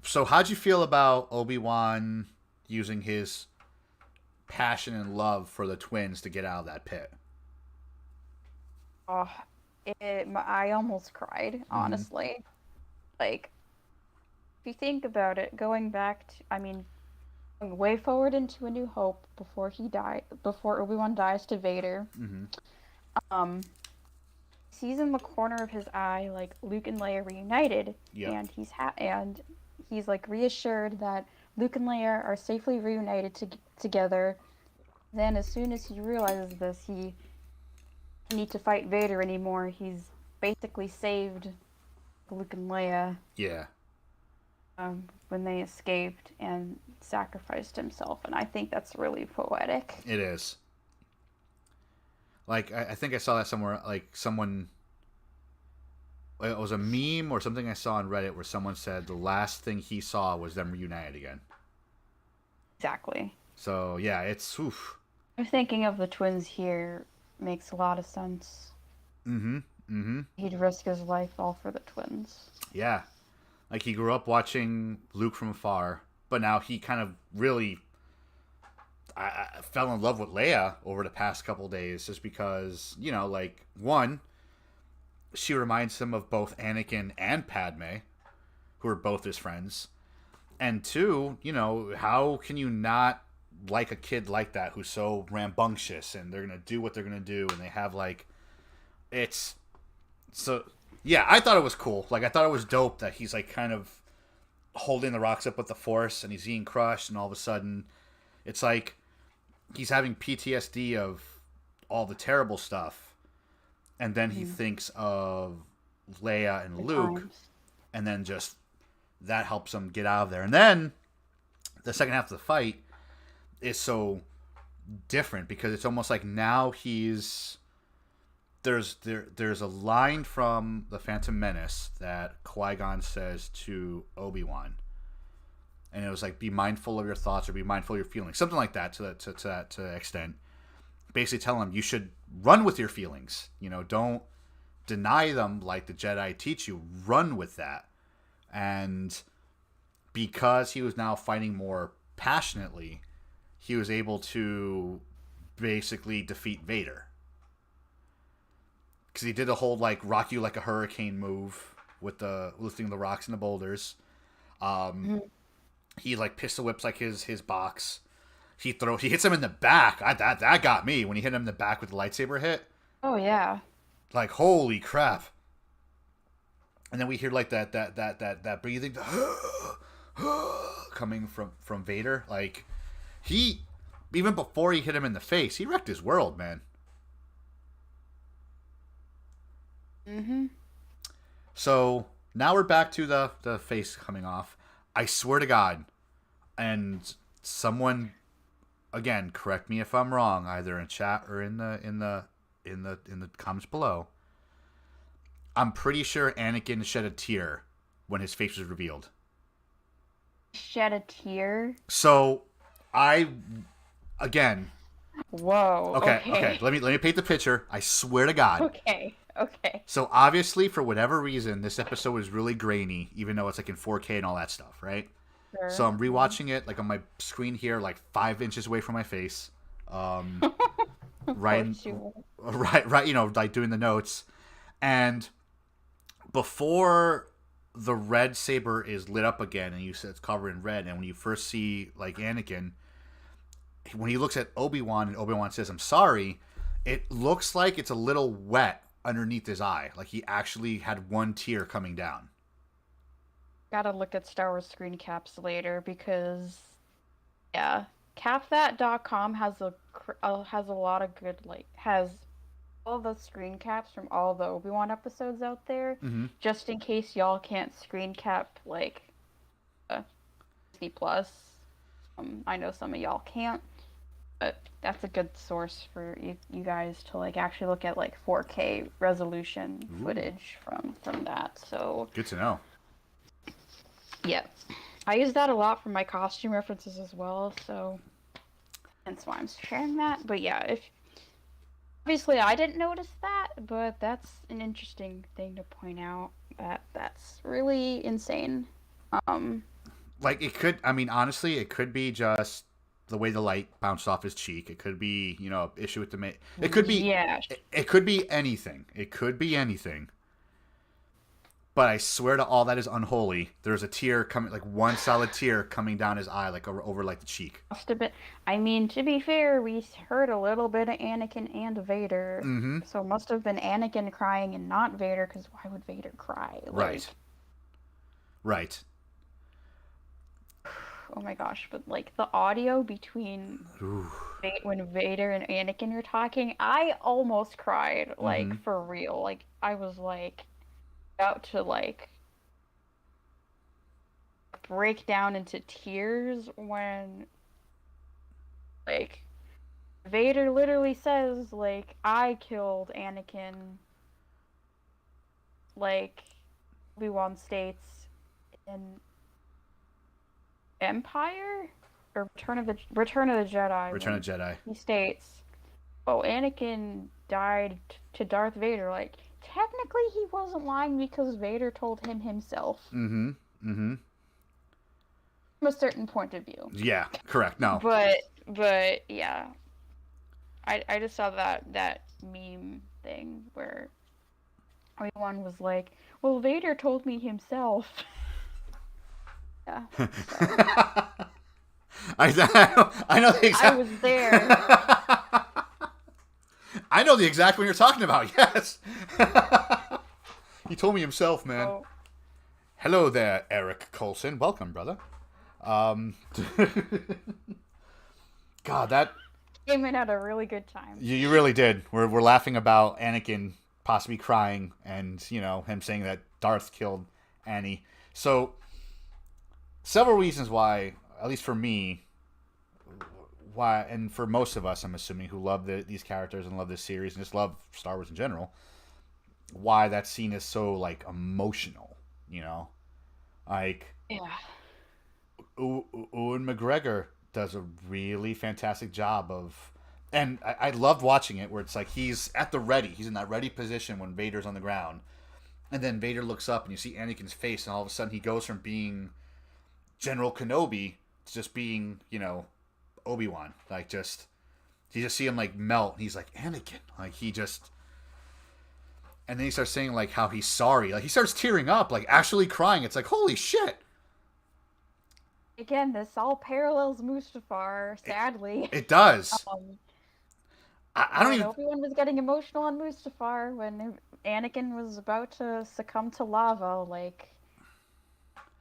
so how'd you feel about Obi-Wan using his passion and love for the twins to get out of that pit? Oh, I almost cried, Mm-hmm. honestly. Like, if you think about it, going back to, I mean, going way forward into A New Hope before Obi-Wan dies to Vader, Mm-hmm. um, sees in the corner of his eye like Luke and Leia reunited, Yep. and he's like reassured that Luke and Leia are safely reunited together. Then, as soon as he realizes this, he doesn't need to fight Vader anymore. He's basically saved Luke and Leia Yeah, when they escaped and sacrificed himself, and I think that's really poetic. it is. Like I think I saw that somewhere. Like someone, it was a meme or something I saw on Reddit where someone said the last thing he saw was them reunited again. Exactly. So yeah, it's oof. I'm thinking of the twins here makes a lot of sense. Mm-hmm. Mm-hmm. He'd risk his life all for the twins. Yeah. Like he grew up watching Luke from afar, but now he kind of really I fell in love with Leia over the past couple days just because, like one, she reminds him of both Anakin and Padme, who are both his friends. And two, how can you not like a kid like that who's so rambunctious and they're going to do what they're going to do and they have like it's so yeah, I thought it was cool. Like I thought it was dope that he's like kind of holding the rocks up with the force and he's being crushed and all of a sudden it's like he's having PTSD of all the terrible stuff and then he Mm, thinks of Leia and the Luke times. and then just that helps him get out of there. And then the second half of the fight is so different because it's almost like now there's a line from the Phantom Menace that Qui-Gon says to Obi-Wan. And it was like, be mindful of your thoughts or be mindful of your feelings. Something like that to that extent. Basically tell him you should run with your feelings. Don't deny them like the Jedi teach you. Run with that. And because he was now fighting more passionately, he was able to basically defeat Vader. Because he did the whole like rock you like a hurricane move with the lifting the rocks and the boulders. Um, Mhm. he like pistol whips like his box. He hits him in the back. That got me when he hit him in the back with the lightsaber hit. Oh yeah. Like holy crap! And then we hear like that breathing coming from Vader. Like he even before he hit him in the face, he wrecked his world, man. Mhm. So now we're back to the face coming off. I swear to God, and someone again correct me if I'm wrong, either in chat or in the comments below. I'm pretty sure Anakin shed a tear when his face was revealed. Shed a tear. So I again Whoa. okay. Okay. Let me paint the picture. I swear to God. Okay. Okay. So obviously, for whatever reason, this episode is really grainy, even though it's like in 4K and all that stuff, right? So Sure. I'm rewatching it like on my screen here, like 5 inches away from my face, um, Of right, course you will. right, like doing the notes, and before the red saber is lit up again, and you said it's covered in red, and when you first see like Anakin, when he looks at Obi-Wan and Obi-Wan says, "I'm sorry," it looks like it's a little wet underneath his eye, like he actually had one tear coming down. Gotta look at Star Wars screen caps later because yeah, capthat.com has a lot of good has all the screen caps from all the Obi-Wan episodes out there, Mm-hmm. just in case y'all can't screen cap like uh, Disney Plus. I know some of y'all can't, but that's a good source for you guys to like actually look at like 4K resolution Ooh, footage from that. So good to know. yeah, I use that a lot for my costume references as well. So that's why I'm sharing that. But yeah, if Obviously, I didn't notice that, but that's an interesting thing to point out. That's really insane. Um, Like it could. I mean, honestly, it could be just the way the light bounced off his cheek. It could be, issue with the It could be. yeah, It could be anything. It could be anything. But I swear to all that is unholy. There's a tear coming, like one solid tear coming down his eye, like over like the cheek. must have been. I mean, to be fair, we heard a little bit of Anakin and Vader, Mm-hmm. so it must have been Anakin crying and not Vader. Because why would Vader cry? Like, Right. Right. oh my gosh! But like the audio between Ooh. When Vader and Anakin were talking, I almost cried. Mm-hmm. Like for real. Like I was like about to like break down into tears when like Vader literally says like I killed Anakin, like Obi-Wan states in Empire or Return of the Jedi Return when of Jedi. he states, "Oh, Anakin died to Darth Vader." Like technically he wasn't lying because Vader told him himself Mm-hmm. Mm-hmm. from a certain point of view. Yeah. Correct. No. But yeah, I just saw that meme thing where everyone was like, "Well, Vader told me himself." Yeah. So I know the I exact. was there. I know the exact one you're talking about. Yes. He told me himself, man. So Hello there, Eric Colson. Welcome, brother. Um, God, that came in at a really good time. you really did. We're laughing about Anakin possibly crying, and him saying that Darth killed Annie. So several reasons why, at least for me, why, and for most of us, I'm assuming, who love these characters and love this series and just love Star Wars in general, why that scene is so like emotional. Like Yeah. Ewan McGregor does a really fantastic job of, and I loved watching it where it's like he's at the ready, he's in that ready position when Vader's on the ground, and then Vader looks up and you see Anakin's face, and all of a sudden he goes from being General Kenobi to just being Obi-Wan, like just you just see him like melt, and he's like Anakin, like he just. And then he starts saying like how he's sorry, like he starts tearing up, like actually crying. It's like holy shit. Again, this all parallels Mustafar, sadly. It does. Um, I don't when even. Obi-Wan was getting emotional on Mustafar, when Anakin was about to succumb to lava, like,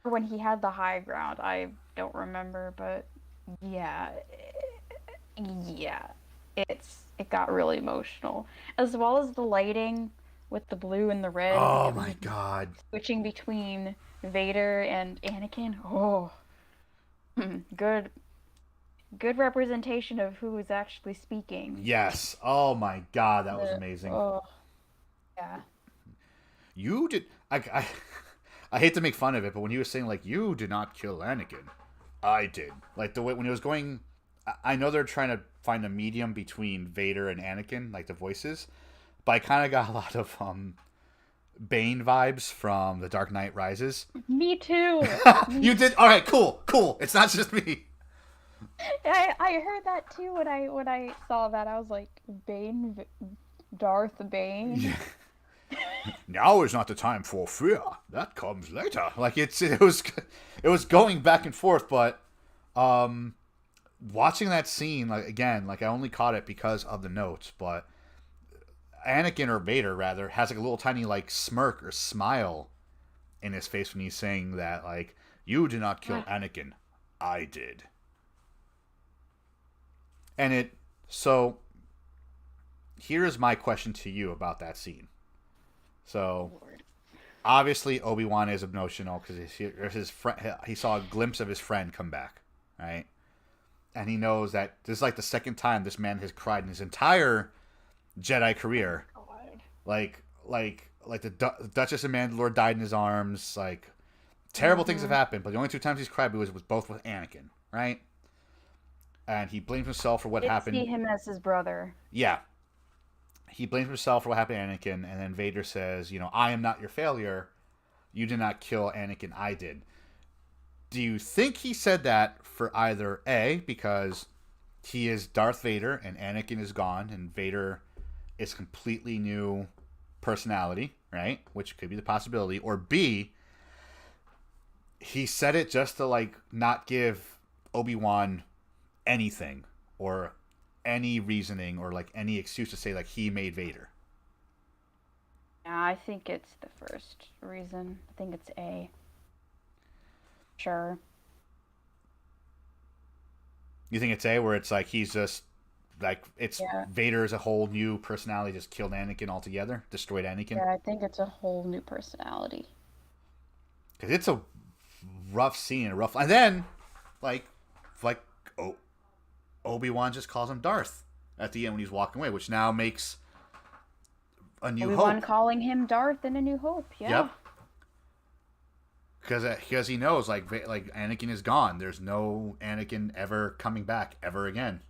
or when he had the high ground, I don't remember, but yeah, yeah, it got really emotional, as well as the lighting with the blue and the red, and Oh it my was god. switching between Vader and Anakin. Oh, good good representation of who is actually speaking. Yes. Oh my god, that was The, amazing. oh, yeah. You did. I hate to make fun of it, but when he was saying like you did not kill Anakin, I did. Like the way when he was going, I know they're trying to find a medium between Vader and Anakin, like the voices, but I kind of got a lot of Bane vibes from The Dark Knight Rises. Me too. You did. All right. Cool. Cool. It's not just me. I heard that too when I saw that. I was like, Darth Bane. Now is not the time for fear. That comes later. Like it was going back and forth, but watching that scene, like again, like I only caught it because of the notes, but Anakin, or Vader rather, has like a little tiny like smirk or smile in his face when he's saying that, like, you did not kill Anakin, I did. And so here's my question to you about that scene. So Lord. obviously Obi-Wan is emotional because his friend, he saw a glimpse of his friend come back, right? And he knows that this is like the second time this man has cried in his entire Jedi career. God. Like the Duchess of Mandalore died in his arms. Like terrible things have happened, but the only two times he's cried was both with Anakin, right? And he blames himself for what Did happened. see him as his brother. Yeah. he blames himself for what happened to Anakin, and then Vader says, I am not your failure. You did not kill Anakin, I did. Do you think he said that for either A, because he is Darth Vader and Anakin is gone and Vader is completely new personality, right? Which could be the possibility. Or B, he said it just to like not give Obi-Wan anything or any reasoning or like any excuse to say like he made Vader. Yeah, I think it's the first reason. I think it's A. Sure. You think it's A, where it's like he's just like it's Yeah. Vader is a whole new personality, just killed Anakin altogether, destroyed Anakin? Yeah, I think it's a whole new personality. Because it's a rough scene, and then like like oh, Obi-Wan just calls him Darth at the end when he's walking away, which now makes A New Obi-Wan Hope. calling him Darth in A New Hope. Yeah. Yep. Because he knows like Anakin is gone. There's no Anakin ever coming back ever again.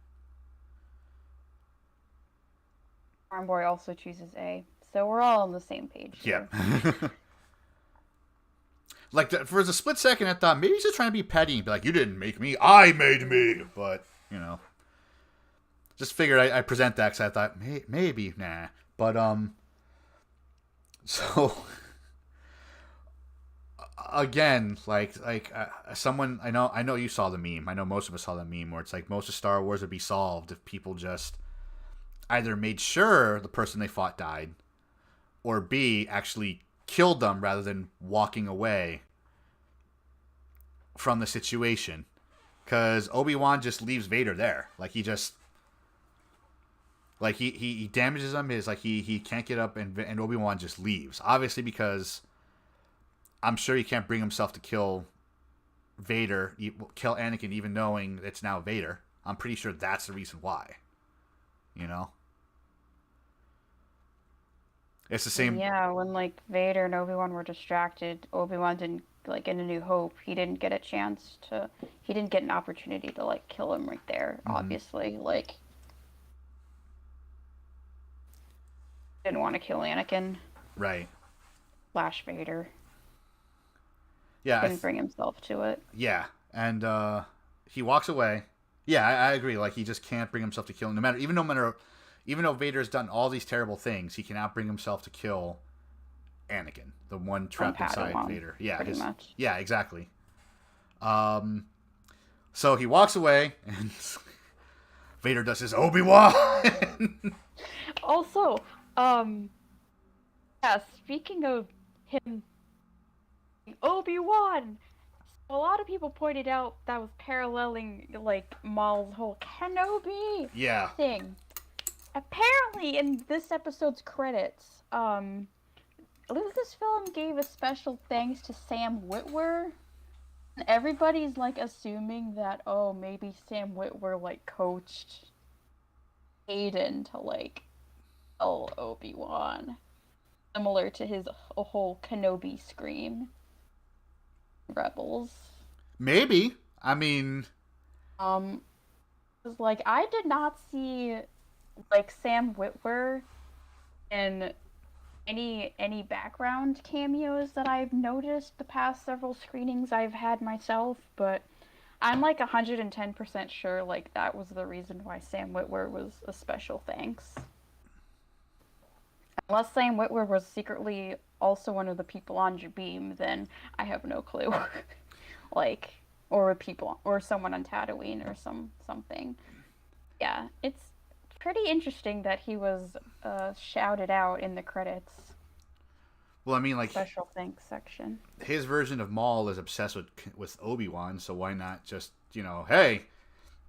Farm Boy also chooses A. So we're all on the same page here. Yep. Like for a split second, I thought maybe he's just trying to be petty and be like, "You didn't make me, I made me." But just figured I present that because I thought maybe nah. But so again, someone I know you saw the meme. I know most of us saw the meme where it's like most of Star Wars would be solved if people just either made sure the person they fought died, or B, actually killed them rather than walking away from the situation. Because Obi-Wan just leaves Vader there. Like he just he damages him. His like he can't get up, and Obi-Wan just leaves. Obviously because I'm sure he can't bring himself to kill Vader, kill Anakin, even knowing it's now Vader. I'm pretty sure that's the reason why. It's the same. Yeah, when like Vader and Obi-Wan were distracted, Obi-Wan didn't like in A New Hope. He didn't get a chance to. He didn't get an opportunity to like kill him right there. Mm-hmm. Obviously, like didn't want to kill Anakin. Right. Flash Vader. Yeah. Couldn't bring himself to it. Yeah, and he walks away. Yeah, I agree. Like he just can't bring himself to kill him. Even though Vader's done all these terrible things, he cannot bring himself to kill Anakin, the one trapped inside Vader. Yeah, pretty much. Yeah, exactly. So he walks away, and Vader does his Obi-Wan. Also, yeah, speaking of him, Obi-Wan, a lot of people pointed out that was paralleling, like, Maul's whole Kenobi thing. Apparently, in this episode's credits, Lucasfilm gave a special thanks to Sam Witwer. And everybody's, like, assuming that, oh, maybe Sam Witwer, like, coached Hayden to, like, kill Obi-Wan. Similar to his whole Kenobi scream. Rebels. Maybe. I mean... like, I did not see, like, Sam Witwer in any background cameos that I've noticed the past several screenings I've had myself, but I'm, like, 110% sure, like, that was the reason why Sam Witwer was a special thanks. Unless Sam Witwer was secretly also one of the people on Jabim, then I have no clue. Like, or people, or someone on Tatooine, or something. Yeah, it's pretty interesting that he was shouted out in the credits. Well, I mean, like special thanks section. His version of Maul is obsessed with Obi-Wan, so why not just hey,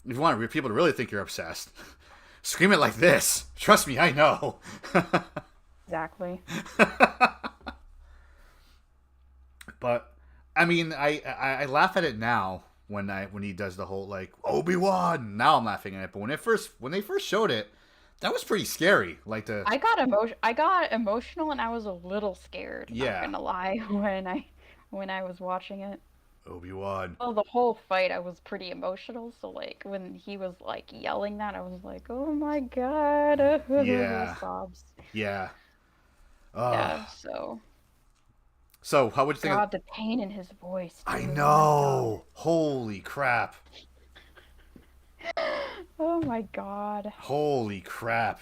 if you want people to really think you're obsessed, scream it like this. Trust me, I know. Exactly. But I mean, I laugh at it now when he does the whole like Obi-Wan. Now I'm laughing at it, but when they first showed it, that was pretty scary. Like I got emotional and I was a little scared. Yeah. Not gonna lie when I was watching it. Obi-Wan. Well, the whole fight, I was pretty emotional. So, like, when he was, like, yelling that, I was like, oh my god. Yeah. Sobs. Yeah. Ugh. Yeah, so. So, how would you think of... God, the pain in his voice, I too. My god. know. Holy crap. Oh my god. Holy crap.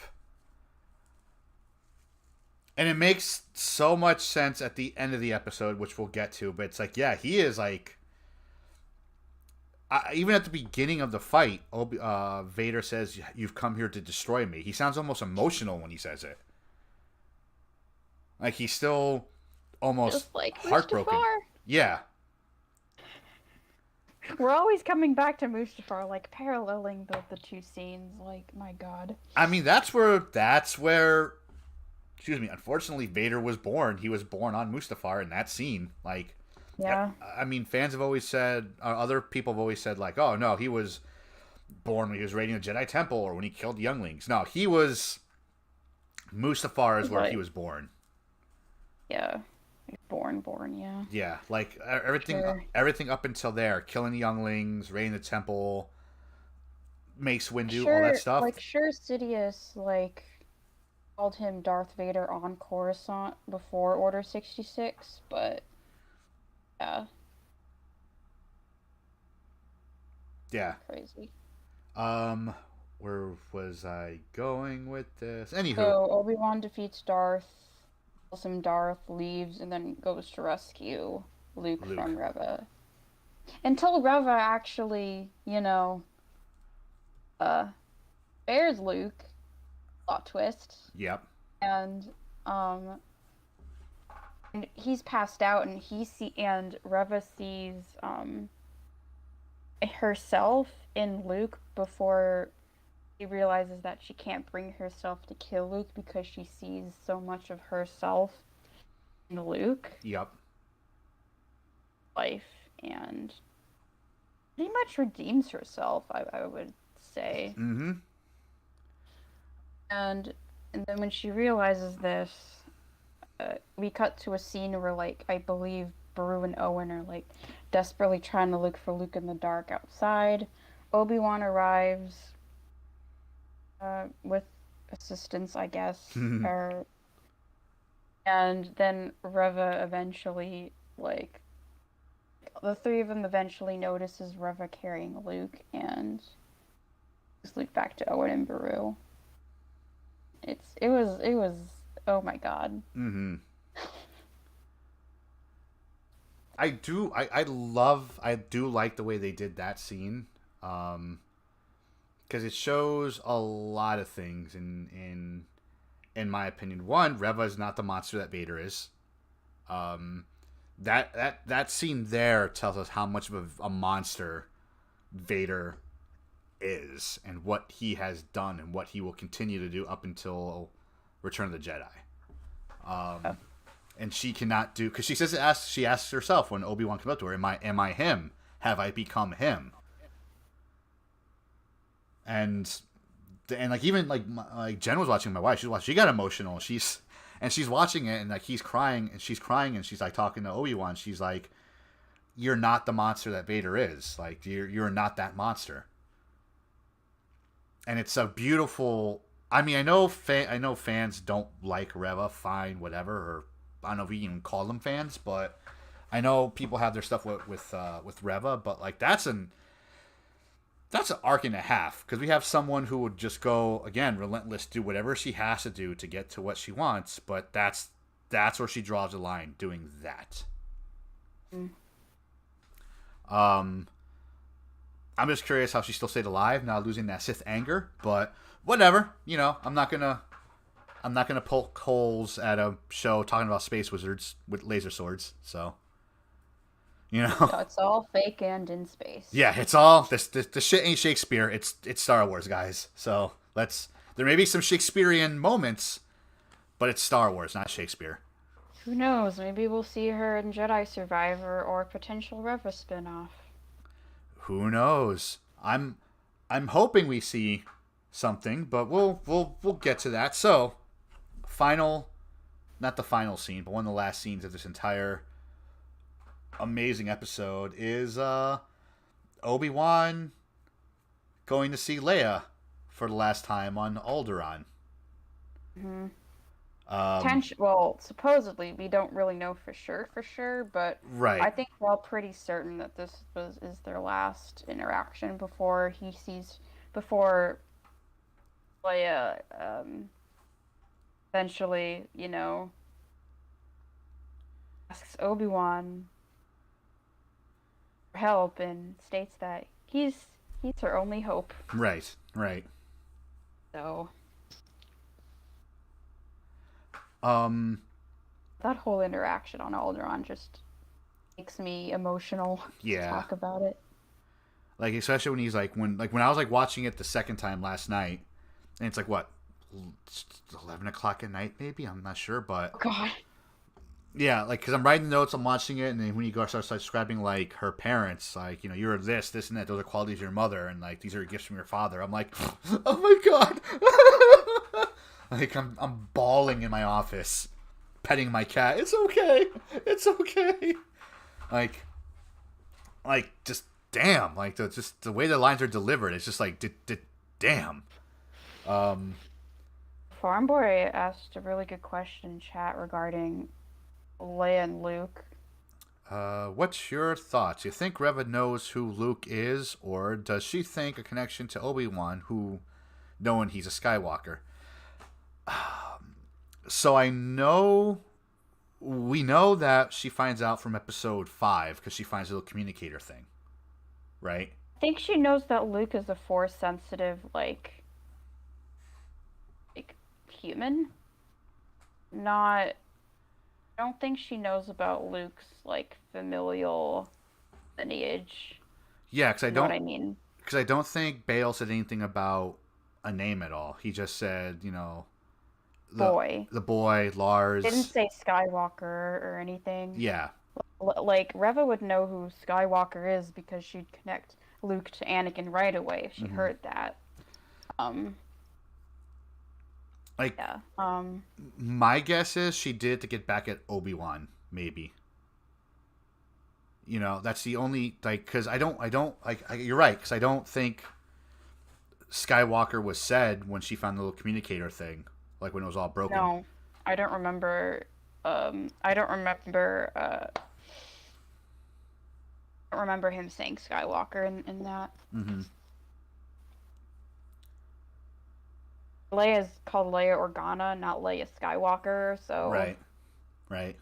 And it makes so much sense at the end of the episode, which we'll get to. But it's like, yeah, he is like... even at the beginning of the fight, Vader says, "You've come here to destroy me." He sounds almost emotional when he says it. Like he's still almost Just like heartbroken. Mustafar. Yeah. We're always coming back to Mustafar, like paralleling the two scenes. Like, my god. I mean, that's where excuse me, unfortunately Vader was born. He was born on Mustafar in that scene. Like Yeah. I mean, fans have always said, other people have always said, like, oh no, he was born when he was raiding the Jedi Temple or when he killed younglings. No, he was... Mustafar is where he Like, was born. yeah. Born, yeah. Yeah, like everything, Sure. everything up until there, killing the younglings, raiding the temple, Mace Windu, all that Sure, stuff. like, sure, Sidious, like, called him Darth Vader on Coruscant before Order 66, but, yeah, Yeah. crazy. Um, where was I going with this? Anywho, So, Obi-Wan defeats Darth, calls him Darth, leaves, and then goes to rescue Luke Luke. from Reva. Until Reva actually, uh, spares Luke, plot twist, Yep. and, and he's passed out, and Reva sees, herself in Luke before she realizes that she can't bring herself to kill Luke because she sees so much of herself in Luke Yep. life, and pretty much redeems herself, I would say. Mm-hmm. And and then when she realizes this, we cut to a scene where, like, I believe Beru and Owen are, like, desperately trying to look for Luke in the dark outside. Obi-Wan arrives, with assistance, I guess, or and then Reva eventually, like, the three of them eventually notices Reva carrying Luke and gives Luke back to Owen and Beru. It was oh my god. Mm-hmm. I do like the way they did that scene. Because it shows a lot of things in my opinion. One, Reva is not the monster that Vader is. Um, that scene there tells us how much of a monster Vader is and what he has done and what he will continue to do up until Return of the Jedi. Oh. And she cannot do, because she asks herself when Obi-Wan comes up to her, am I him? Have I become him? And like even like Jen was watching, my wife, she got emotional. She's watching it, and like she's crying and she's like talking to Obi-Wan. She's like, you're not the monster that Vader is. Like you're not that monster. And it's a beautiful. I mean, I know fans don't like Reva. Fine, whatever. Or I don't know if we can call them fans, but I know people have their stuff with Reva. But like that's an arc and a half, because we have someone who would just go, again, relentless, do whatever she has to do to get to what she wants. But that's where she draws the line, doing that. Mm. I'm just curious how she still stayed alive now, losing that Sith anger. But whatever, I'm not gonna poke holes at a show talking about space wizards with laser swords. So, No, it's all fake and in space. yeah, it's all this shit ain't Shakespeare. It's Star Wars, guys. So there may be some Shakespearean moments, but it's Star Wars, not Shakespeare. Who knows? Maybe we'll see her in Jedi Survivor or a potential Reva spinoff. Who knows? I'm hoping we see something, but we'll get to that. So, not the final scene, but one of the last scenes of this entire amazing episode is Obi-Wan going to see Leia for the last time on Alderaan. Mm-hmm. Um, Well, supposedly we don't really know for sure, but right. I think we're all pretty certain that is their last interaction before Leia eventually, asks Obi-Wan for help and states that he's her only hope. Right. Right. So Um, that whole interaction on Alderaan just makes me emotional to yeah. talk about it. Like especially when he's like when I was like watching it the second time last night, and it's like what 11 o'clock at night maybe, I'm not sure, but Oh God. yeah, like because I'm writing notes, I'm watching it, and then when you go start describing like her parents, like you're this, and that, those are qualities of your mother, and like these are gifts from your father. I'm like, oh my god, like I'm bawling in my office, petting my cat. It's okay, it's okay. Like, just damn, like just the way the lines are delivered, it's just like damn. Um, Farm Boy asked a really good question in chat regarding Leia and Luke. What's your thoughts? You think Reva knows who Luke is, or does she think a connection to Obi-Wan, who, knowing he's a Skywalker? So we know that she finds out from episode 5 because she finds a little communicator thing, right? I think she knows that Luke is a force sensitive, like human. Not. I don't think she knows about Luke's like familial lineage. Yeah, because You know what I mean? I don't think Bale said anything about a name at all. He just said, the Boy. the boy Lars. Didn't say Skywalker or anything. Yeah. Like Reva would know who Skywalker is because she'd connect Luke to Anakin right away if she heard that. Like, Yeah. my guess is she did it to get back at Obi-Wan, maybe. That's the only, like, because I don't, like, you're right, because I don't think Skywalker was said when she found the little communicator thing, like when it was all broken. No, I don't remember. I don't remember. I don't remember him saying Skywalker in that. Mm-hmm. Leia is called Leia Organa, not Leia Skywalker. So Right.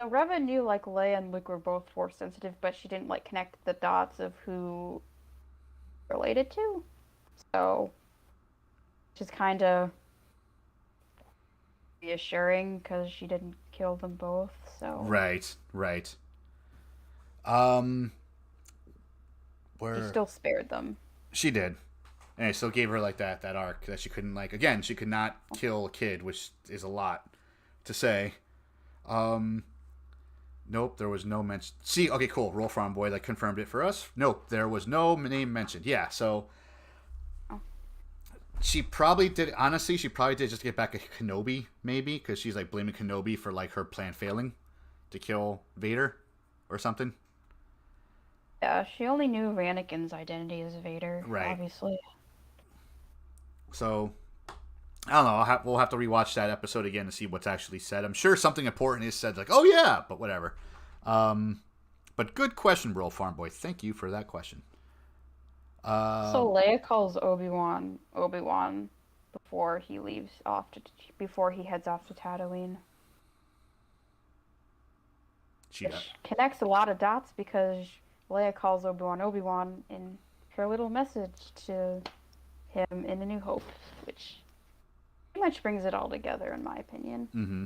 So Reva knew like Leia and Luke were both force sensitive, but she didn't like connect the dots of who related to. So, which is kind of reassuring because she didn't kill them both. So Right. she Where still spared them. she did, and it still gave her like that arc that she couldn't, like, again, she could not kill a kid, which is a lot to say. Nope, there was no mention. See, okay, cool. Roll Farm Boy, that confirmed it for us. Nope, there was no name mentioned. Yeah, so she probably did. Honestly, she probably did just to get back at Kenobi, maybe, because she's like blaming Kenobi for like her plan failing to kill Vader or something. Yeah, she only knew Anakin's identity as Vader, Right. obviously. So I don't know. We'll have to rewatch that episode again to see what's actually said. I'm sure something important is said, like, oh yeah, but whatever. But good question, Bro Farm Boy. Thank you for that question. So Leia calls Obi-Wan before he before he heads off to Tatooine. Which connects a lot of dots because Leia calls Obi-Wan in her little message to him in A New Hope, which pretty much brings it all together, in my opinion. Mm-hmm.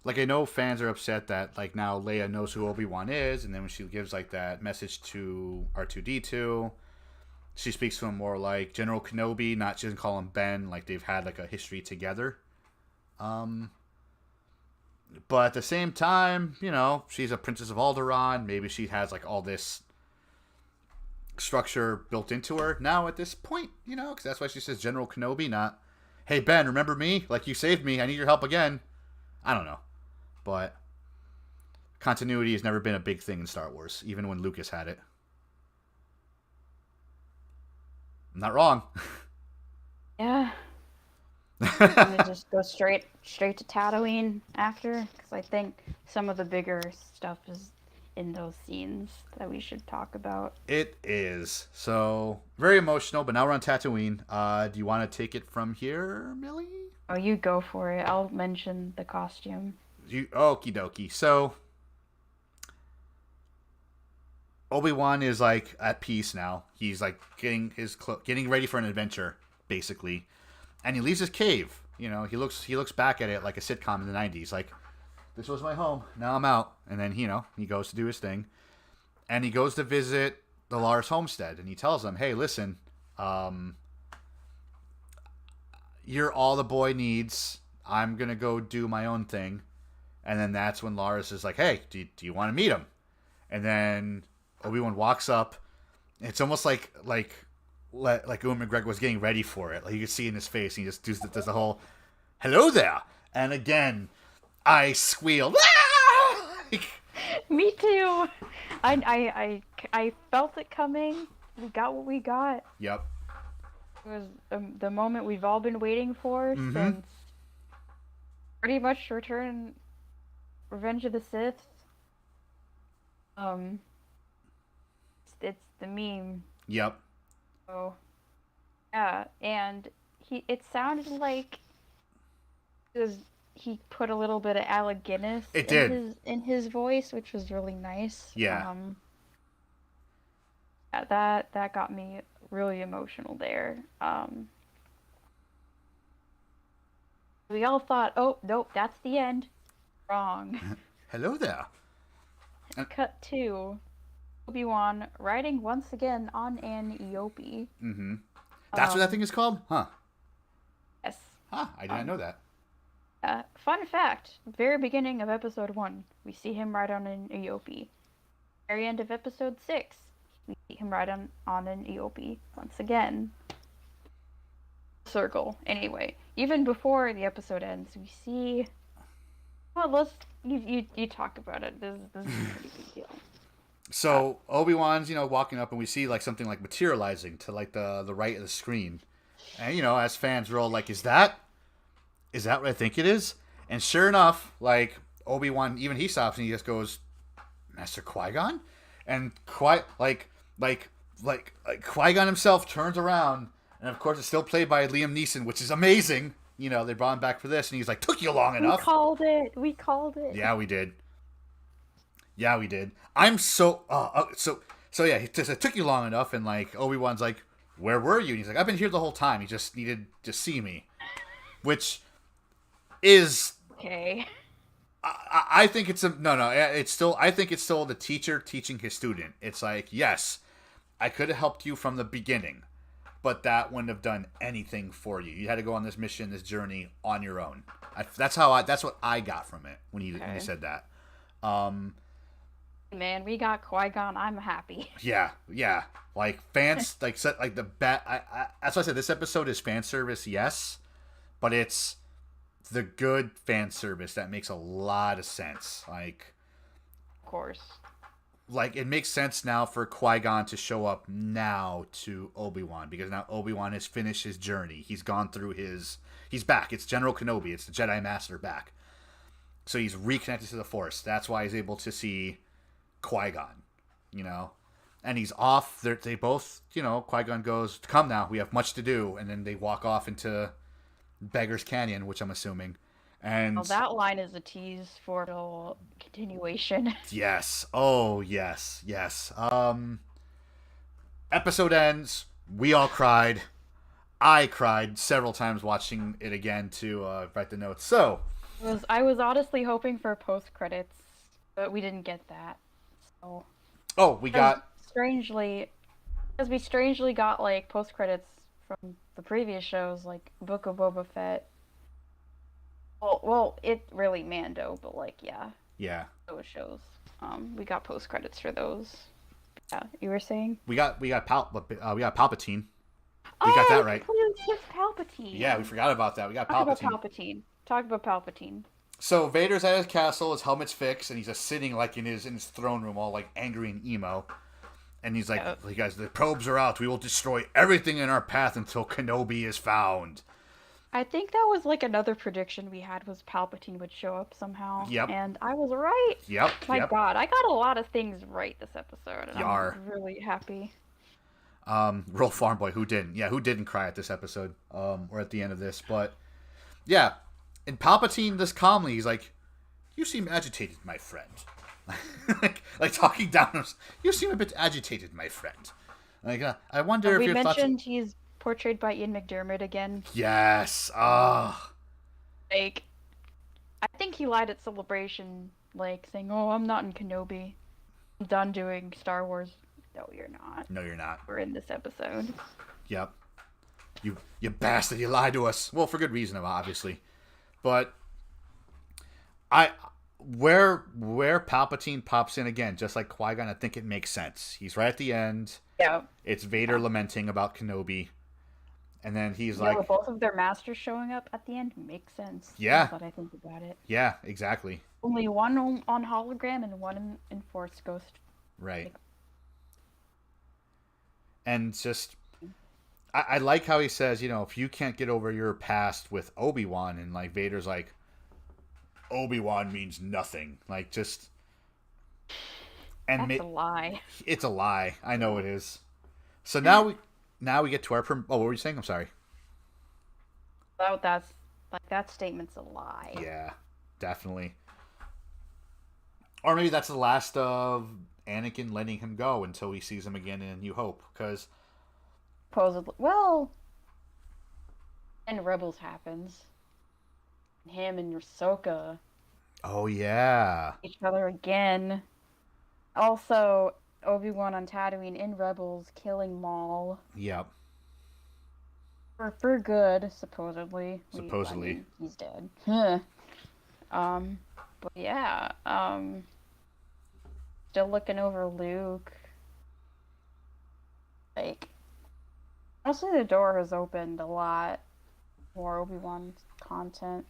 Like, I know fans are upset that, like, now Leia knows who Obi-Wan is, and then when she gives, like, that message to R2-D2, she speaks to him more like General Kenobi, she doesn't call him Ben, like, they've had, like, a history together. But at the same time, she's a princess of Alderaan, maybe she has, like, all this structure built into her now at this point, because that's why she says General Kenobi, not, hey Ben, remember me? Like, you saved me, I need your help again. I don't know, but continuity has never been a big thing in Star Wars, even when Lucas had it. I'm not wrong. Yeah. I'm gonna just go straight to Tatooine after, because I think some of the bigger stuff is in those scenes that we should talk about. It is. So, very emotional, but now we're on Tatooine. Do you want to take it from here, Millie? Oh, you go for it. I'll mention the costume. Okie dokie. So, Obi-Wan is like at peace now. He's like getting ready for an adventure, basically. And he leaves his cave. You know, he looks back at it like a sitcom in the 90s. Like, this was my home. Now I'm out. And then, he goes to do his thing. And he goes to visit the Lars homestead. And he tells them, hey, listen, you're all the boy needs. I'm going to go do my own thing. And then that's when Lars is like, hey, do you want to meet him? And then Obi-Wan walks up. It's almost like Ewan McGregor was getting ready for it. Like, you could see in his face. He just does the whole, hello there. And again, I squealed. Me too. I felt it coming. We got what we got. Yep. It was the moment we've all been waiting for since pretty much Revenge of the Sith. It's the meme. Yep. So, yeah, and it sounded like he put a little bit of Alec Guinness in his voice, which was really nice. Yeah. That got me really emotional there. We all thought, oh nope, that's the end. Wrong. Hello there. Cut to Obi-Wan riding once again on an Eopie. Mm-hmm. That's what that thing is called? Huh. Yes. Huh, I did not know that. Fun fact, very beginning of episode 1, we see him ride on an Eopie. Very end of episode 6, we see him ride on an Eopie once again. Circle. Anyway, even before the episode ends, we see... Well, you talk about it. This is a pretty big deal. So Obi-Wan's, walking up, and we see like something like materializing to like the right of the screen, and as fans, we're all like, "Is that what I think it is?" And sure enough, like Obi-Wan, even he stops and he just goes, "Master Qui-Gon," and Qui-Gon himself turns around, and of course it's still played by Liam Neeson, which is amazing. They brought him back for this, and he's like, "Took you long enough." We called it. Yeah, we did. I'm so yeah. It took you long enough, and like Obi-Wan's like, "Where were you?" And he's like, "I've been here the whole time. You just needed to see me," which is okay. I think it's no. It's still. I think it's still the teacher teaching his student. It's like, yes, I could have helped you from the beginning, but that wouldn't have done anything for you. You had to go on this mission, this journey on your own. That's what I got from it when he said that. Man, we got Qui-Gon. I'm happy. Yeah. Like fans, that's why I said this episode is fan service, yes, but it's the good fan service that makes a lot of sense. Like, of course. Like, it makes sense now for Qui-Gon to show up now to Obi-Wan, because now Obi-Wan has finished his journey. He's gone through he's back. It's General Kenobi. It's the Jedi Master back. So he's reconnected to the Force. That's why he's able to see Qui-Gon, and he's off. They both, Qui-Gon goes, "Come now, we have much to do," and then they walk off into Beggar's Canyon, which I'm assuming. And that line is a tease for the continuation. Yes. Oh, yes. Episode ends. We all cried. I cried several times watching it again to write the notes. So I was honestly hoping for post credits, but we didn't get that. So we got strangely got like post credits from the previous shows, like Book of Boba Fett. Well, it really Mando, but like yeah, those shows. We got post credits for those. Yeah, you were saying we got Palpatine. We got that right. Completely skipped Palpatine. Yeah, we forgot about that. We got Palpatine. Talk about Palpatine. So Vader's at his castle, his helmet's fixed, and he's just sitting like in his throne room, all like angry and emo. And he's like, Yeah. "You guys, the probes are out. We will destroy everything in our path until Kenobi is found." I think that was like another prediction we had was Palpatine would show up somehow, Yep, and I was right. yep, My yep. God, I got a lot of things right this episode, and I'm Yar. really happy. Real farm boy, who didn't? Yeah, who didn't cry at this episode? Or at the end of this, but yeah. And Palpatine, this calmly, he's like, "You seem agitated, my friend." like talking down. You seem a bit agitated, my friend. Like, I wonder if We your thoughts. mentioned he's portrayed by Ian McDiarmid again. Yes. Ah. Like, I think he lied at Celebration, like saying, "Oh, I'm not in Kenobi. I'm done doing Star Wars." No, you're not. No, you're not. We're in this episode. Yep. You bastard! You lied to us. Well, for good reason, obviously. But I where Palpatine pops in again, just like Qui-Gon, I think it makes sense. He's right at the end. Yeah. It's Vader lamenting about Kenobi, and then he's Yeah, like, with both of their masters showing up at the end makes sense. Yeah. Now that I think about it. "Yeah, exactly, Only one on hologram and one in Force Ghost. right." And just, I like how he says, if you can't get over your past with Obi-Wan, and like Vader's like, Obi-Wan means nothing, like just, and That's a lie. it's a lie. I know it is. So now we get to our what were you saying? I'm sorry. That's like that statement's a lie. Yeah, definitely. Or maybe that's the last of Anakin letting him go until he sees him again in New Hope. Because, Supposedly, well, and Rebels happens. Him and Ahsoka oh yeah, each other again. Also, Obi-Wan on Tatooine in Rebels killing Maul yep, for good, supposedly. Supposedly. I mean, he's dead. Huh. But yeah, still looking over Luke. Like, honestly, the door has opened a lot more Obi-Wan content.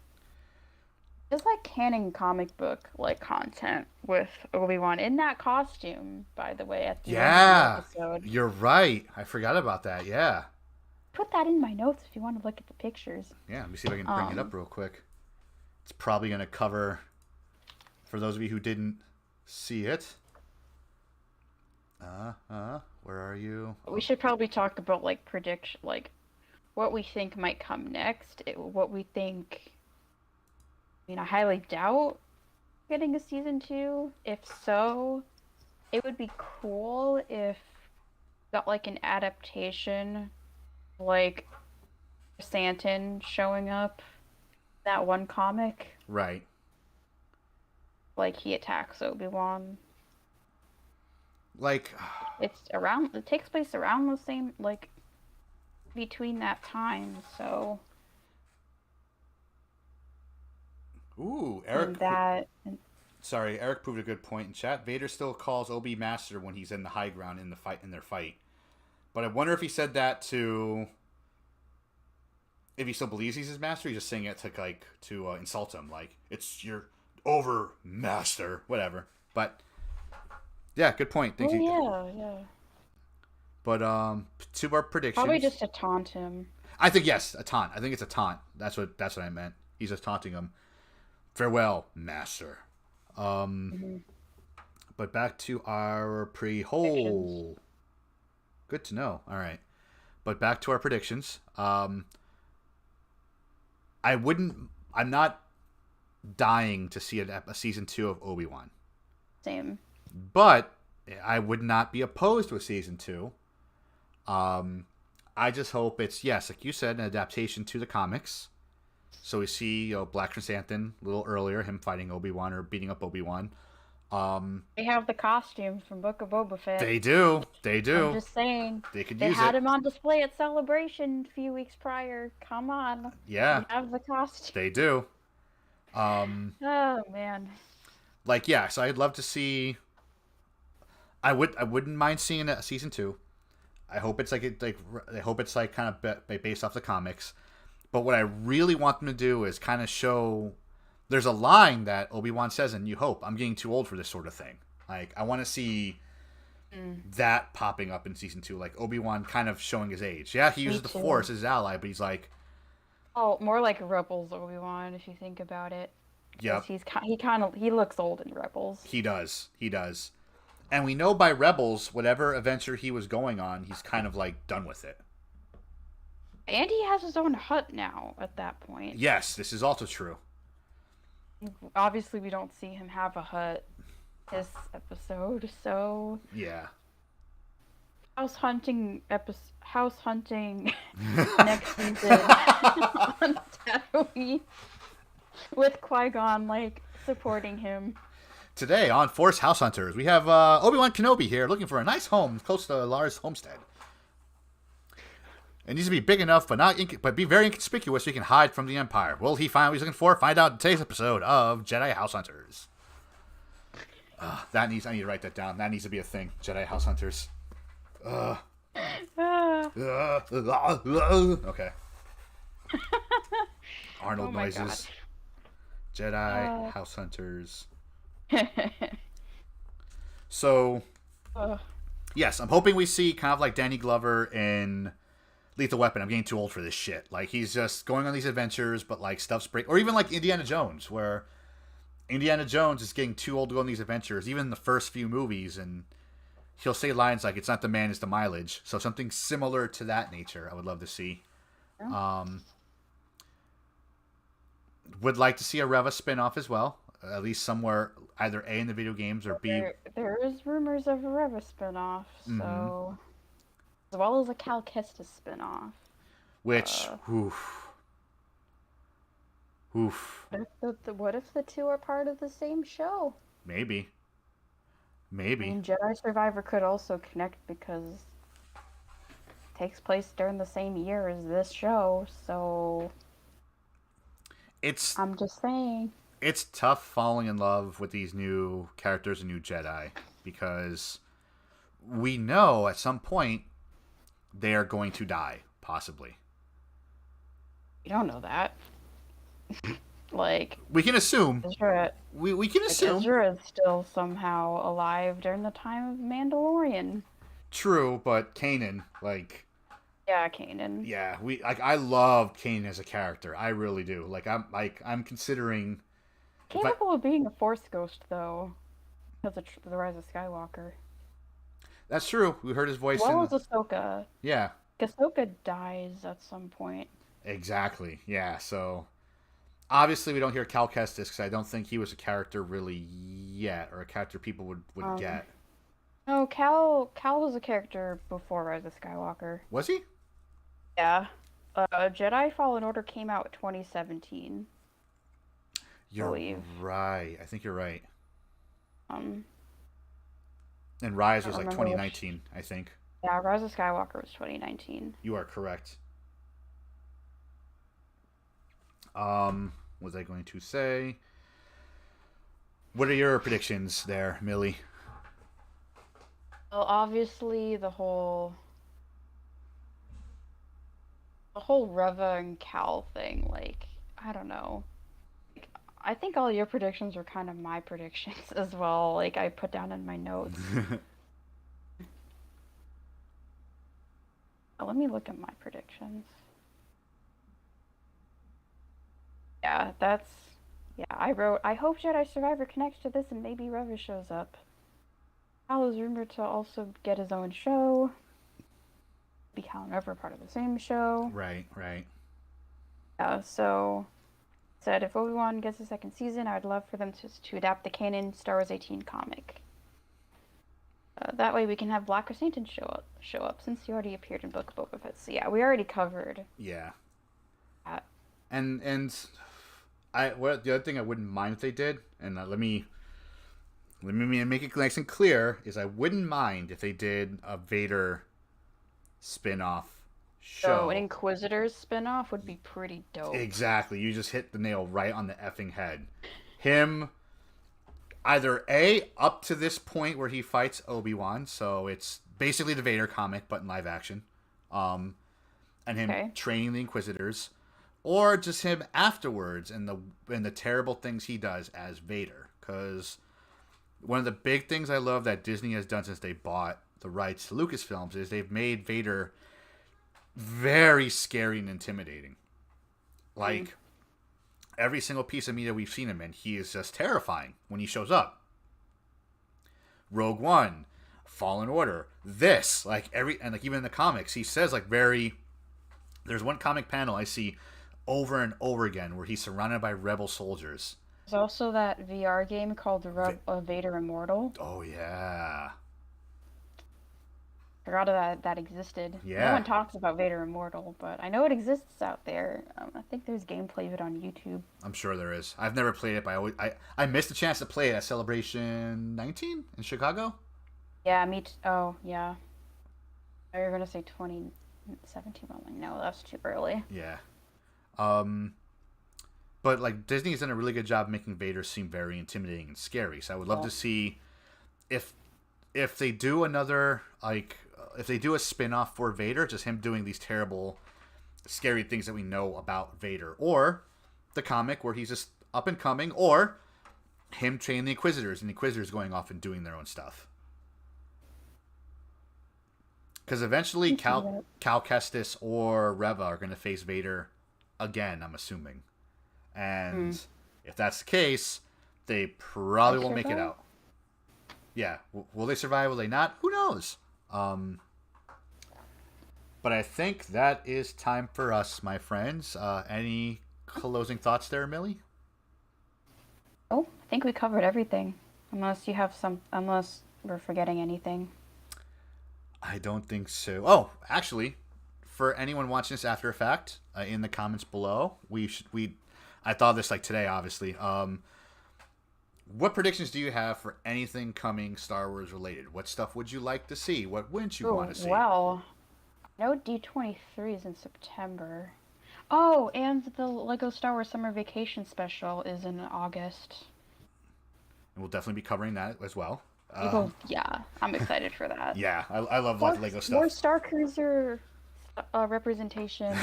It's like canon comic book like content with Obi-Wan in that costume, by the way, at the end of yeah. the episode. You're right. I forgot about that. Yeah, Put that in my notes if you want to look at the pictures. yeah. Let me see if I can bring it up real quick. It's probably gonna cover, for those of you who didn't see it. Where are you? We should probably talk about like prediction, like what we think might come next. What we think. I mean, I highly doubt getting a season 2. If so, it would be cool if got like an adaptation, like Santin showing up. That one comic, Right. like he attacks Obi-Wan. Like, It takes place around the same, like, between that time, so. ooh, And Sorry, Eric proved a good point in chat. Vader still calls Obi Master when he's in the high ground in their fight. But I wonder if he said that if he still believes he's his master. He's just saying it to insult him, like it's your over master, whatever. But yeah, good point. Thank you. yeah. But to our predictions. Probably just to taunt him. I think yes, a taunt. I think it's a taunt. That's what I meant. He's just taunting him. Farewell, master. But back to our pre-hole. Good to know. All right. But back to our predictions. I'm not dying to see a season 2 of Obi-Wan. Same. But I would not be opposed to a season 2. I just hope it's, yes, like you said, an adaptation to the comics. So we see, Black Chrysanthemum a little earlier, him fighting Obi-Wan or beating up Obi-Wan. They have the costumes from Book of Boba Fett. They do. I'm just saying. They could They use had it. him on display at Celebration a few weeks prior. Come on. Yeah. They have the costume. They do. Oh, man. Like, yeah, so I'd love to see. I wouldn't mind seeing a season 2. I hope it's kind of based off the comics. But what I really want them to do is kind of show there's a line that Obi-Wan says in New Hope, I'm getting too old for this sort of thing. Like, I want to see that popping up in season 2. Like, Obi-Wan kind of showing his age. Yeah, he uses the Force as his ally, but he's like... Oh, more like Rebels Obi-Wan, if you think about it. Yep. He looks old in Rebels. He does. And we know by Rebels, whatever adventure he was going on, he's kind of, like, done with it. And he has his own hut now, at that point. Yes, this is also true. Obviously, we don't see him have a hut this episode, so... Yeah. House hunting next season on Tatooine with Qui-Gon, like, supporting him. Today on Force House Hunters, we have Obi-Wan Kenobi here looking for a nice home close to Lars' homestead. It needs to be big enough, but be very inconspicuous so he can hide from the Empire. Will he find what he's looking for? Find out in today's episode of Jedi House Hunters. I need to write that down. That needs to be a thing. Jedi House Hunters. Okay. Arnold noises. God. Jedi House Hunters. So, yes, I'm hoping we see kind of like Danny Glover in Lethal Weapon. I'm getting too old for this shit. Like, he's just going on these adventures, but like stuff's break. Or even like Indiana Jones, where Indiana Jones is getting too old to go on these adventures, even in the first few movies, and he'll say lines like, it's not the man, it's the mileage. So something similar to that nature I would love to see. Would like to see a Reva spin-off as well. At least somewhere, either A, in the video games, or B... There is rumors of a Reva spin-off, so... As well as a Cal Kestis spin-off. Which, oof. What if the two are part of the same show? Maybe. I mean, Jedi Survivor could also connect because it takes place during the same year as this show, so... I'm just saying. It's tough falling in love with these new characters and new Jedi, because we know at some point they are going to die, possibly. You don't know that. Like, we can assume. Ezra, we can assume. Ezra is still somehow alive during the time of Mandalorian. True, but Kanan, like... Yeah, Kanan. Yeah, I love Kanan as a character. I really do. I'm considering... Capable of being a Force ghost, though, because of The Rise of Skywalker. That's true. We heard his voice. As well as Ahsoka. Yeah. Ahsoka dies at some point. Exactly. Yeah. So obviously we don't hear Cal Kestis because I don't think he was a character really yet, or a character people would get. No, Cal was a character before Rise of Skywalker. Was he? Yeah. Jedi Fallen Order came out in 2017. You're right. I think you're right. And Rise was like 2019, I think. Yeah, Rise of Skywalker was 2019. You are correct. Was I going to say? What are your predictions there, Millie? Well, obviously the whole Reva and Cal thing, like, I don't know. I think all your predictions were kind of my predictions as well, like I put down in my notes. Let me look at my predictions. Yeah, I wrote, I hope Jedi Survivor connects to this and maybe Reva shows up. Cal is rumored to also get his own show. Be Cal and Reva part of the same show. Right. Yeah, so... said if Obi-Wan gets a second season, I would love for them to adapt the canon Star Wars 18 comic. That way we can have Black Chrysanthemum show up since he already appeared in Book of Boba Fett. So yeah, we already covered. Yeah. That. And the other thing I wouldn't mind if they did, and let me make it nice and clear, is I wouldn't mind if they did a Vader spin-off show. So an Inquisitors spin-off would be pretty dope. Exactly. You just hit the nail right on the effing head. Him either A, up to this point where he fights Obi-Wan, so it's basically the Vader comic but in live action. And him training the Inquisitors, or just him afterwards and the terrible things he does as Vader. Because one of the big things I love that Disney has done since they bought the rights to Lucasfilms is they've made Vader very scary and intimidating. Like, every single piece of media we've seen him in, he is just terrifying when he shows up. Rogue One, Fallen Order, this, like, even in the comics, he says, like, there's one comic panel I see over and over again where he's surrounded by rebel soldiers. There's also that VR game called Vader Immortal. Oh, yeah. Forgot that existed. Yeah. No one talks about Vader Immortal, but I know it exists out there. I think there's gameplay of it on YouTube. I'm sure there is. I've never played it, but I missed the chance to play it at Celebration 19 in Chicago. Yeah, oh, yeah. I was going to say 2017. I'm like, no, that's too early. Yeah. But, like, Disney's done a really good job making Vader seem very intimidating and scary. So I would love to see if they do another, like, if they do a spin-off for Vader, just him doing these terrible, scary things that we know about Vader. Or the comic where he's just up and coming. Or him training the Inquisitors and the Inquisitors going off and doing their own stuff. Because eventually Cal Kestis or Reva are going to face Vader again, I'm assuming. And if that's the case, they probably won't make it out. Yeah. Will they survive? Will they not? Who knows? But I think that is time for us, my friends. Any closing thoughts there, Millie? Oh, I think we covered everything. Unless we're forgetting anything. I don't think so. Oh, actually, for anyone watching this after a fact, in the comments below, I thought of this like today, obviously. What predictions do you have for anything coming Star Wars related? What stuff would you like to see? What wouldn't you want to see? Well, no D23 is in September. Oh, and the Lego Star Wars Summer Vacation Special is in August. And we'll definitely be covering that as well. Yeah, I'm excited for that. Yeah, I love Lego stuff. More Star Cruiser representation,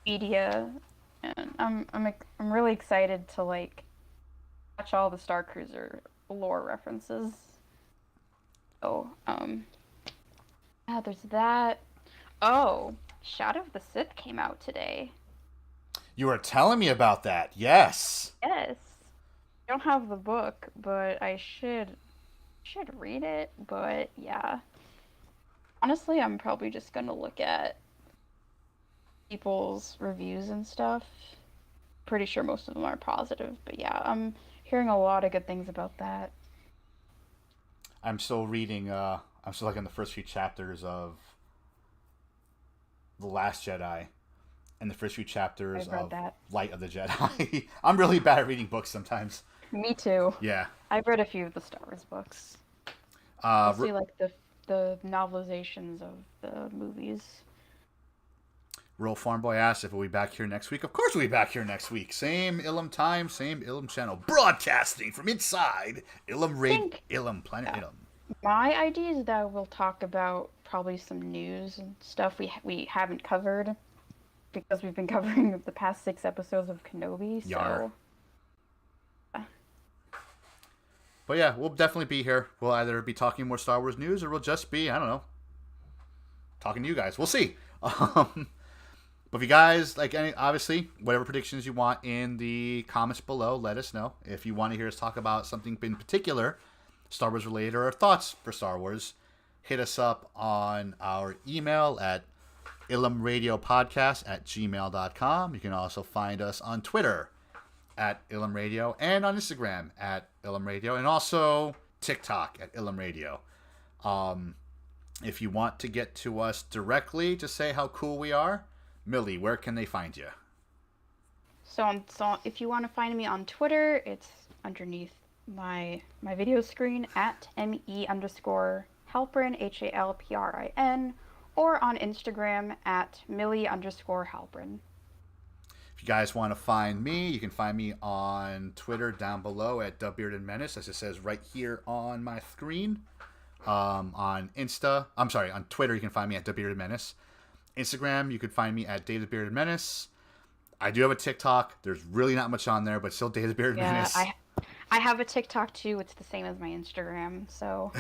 media, and I'm really excited to like watch all the Star Cruiser lore references. Oh, yeah, there's that. Oh, Shadow of the Sith came out today. You were telling me about that. Yes. Yes. I don't have the book, but I should read it. But yeah, honestly, I'm probably just gonna look at people's reviews and stuff. Pretty sure most of them are positive, but yeah, I'm hearing a lot of good things about that. I'm still reading. I'm still like in the first few chapters of The Last Jedi, and the first few chapters of Light of the Jedi. I'm really bad at reading books sometimes. Me too. Yeah. I've read a few of the Star Wars books. Mostly like the novelizations of the movies. Roll Farm Boy asked if we'll be back here next week. Of course we'll be back here next week. Same Ilum time, same Ilum channel. Broadcasting from inside Ilum Planet Ilum. My idea is that we'll talk about probably some news and stuff we haven't covered because we've been covering the past 6 episodes of Kenobi. So. But yeah, we'll definitely be here. We'll either be talking more Star Wars news or we'll just be, I don't know, talking to you guys. We'll see. But if you guys, like, obviously, whatever predictions you want in the comments below, let us know. If you want to hear us talk about something in particular, Star Wars related, or our thoughts for Star Wars, hit us up on our email at ilumradiopodcast@gmail.com. You can also find us on Twitter at Ilum Radio and on Instagram at Ilum Radio and also TikTok at Ilum Radio. If you want to get to us directly to say how cool we are, Millie, where can they find you? So if you want to find me on Twitter, it's underneath my video screen at ME_Halprin, HALPRIN, or on Instagram at Millie_Halprin. If you guys want to find me, you can find me on Twitter down below at TheBeardedMenace, as it says right here on my screen. On Twitter, you can find me at TheBeardedMenace. Instagram, you can find me at DaveTheBeardedMenace. I do have a TikTok. There's really not much on there, but still Dave's Bearded Yeah, Menace. I have a TikTok too. It's the same as my Instagram, so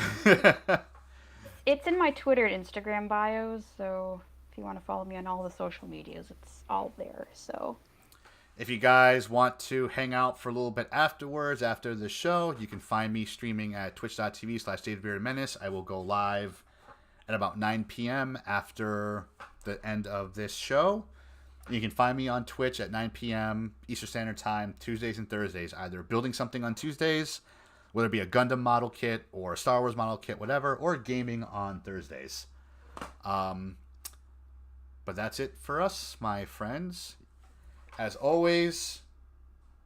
it's in my Twitter and Instagram bios. So if you want to follow me on all the social medias, it's all there. So If you guys want to hang out for a little bit afterwards, after the show, you can find me streaming at twitch.tv/DaveBeardedMenace. I will go live at about 9 p.m. after the end of this show. You can find me on Twitch at 9 p.m. Eastern Standard Time, Tuesdays and Thursdays, either building something on Tuesdays, whether it be a Gundam model kit or a Star Wars model kit, whatever, or gaming on Thursdays. But that's it for us, my friends. As always,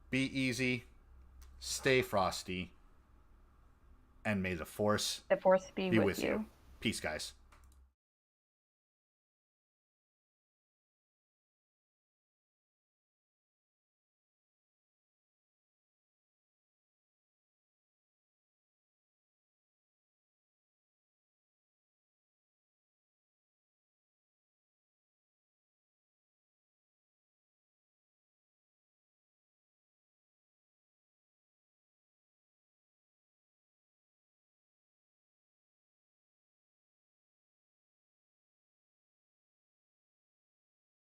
be easy, stay frosty, and may the Force the force be be with with you. Peace, guys.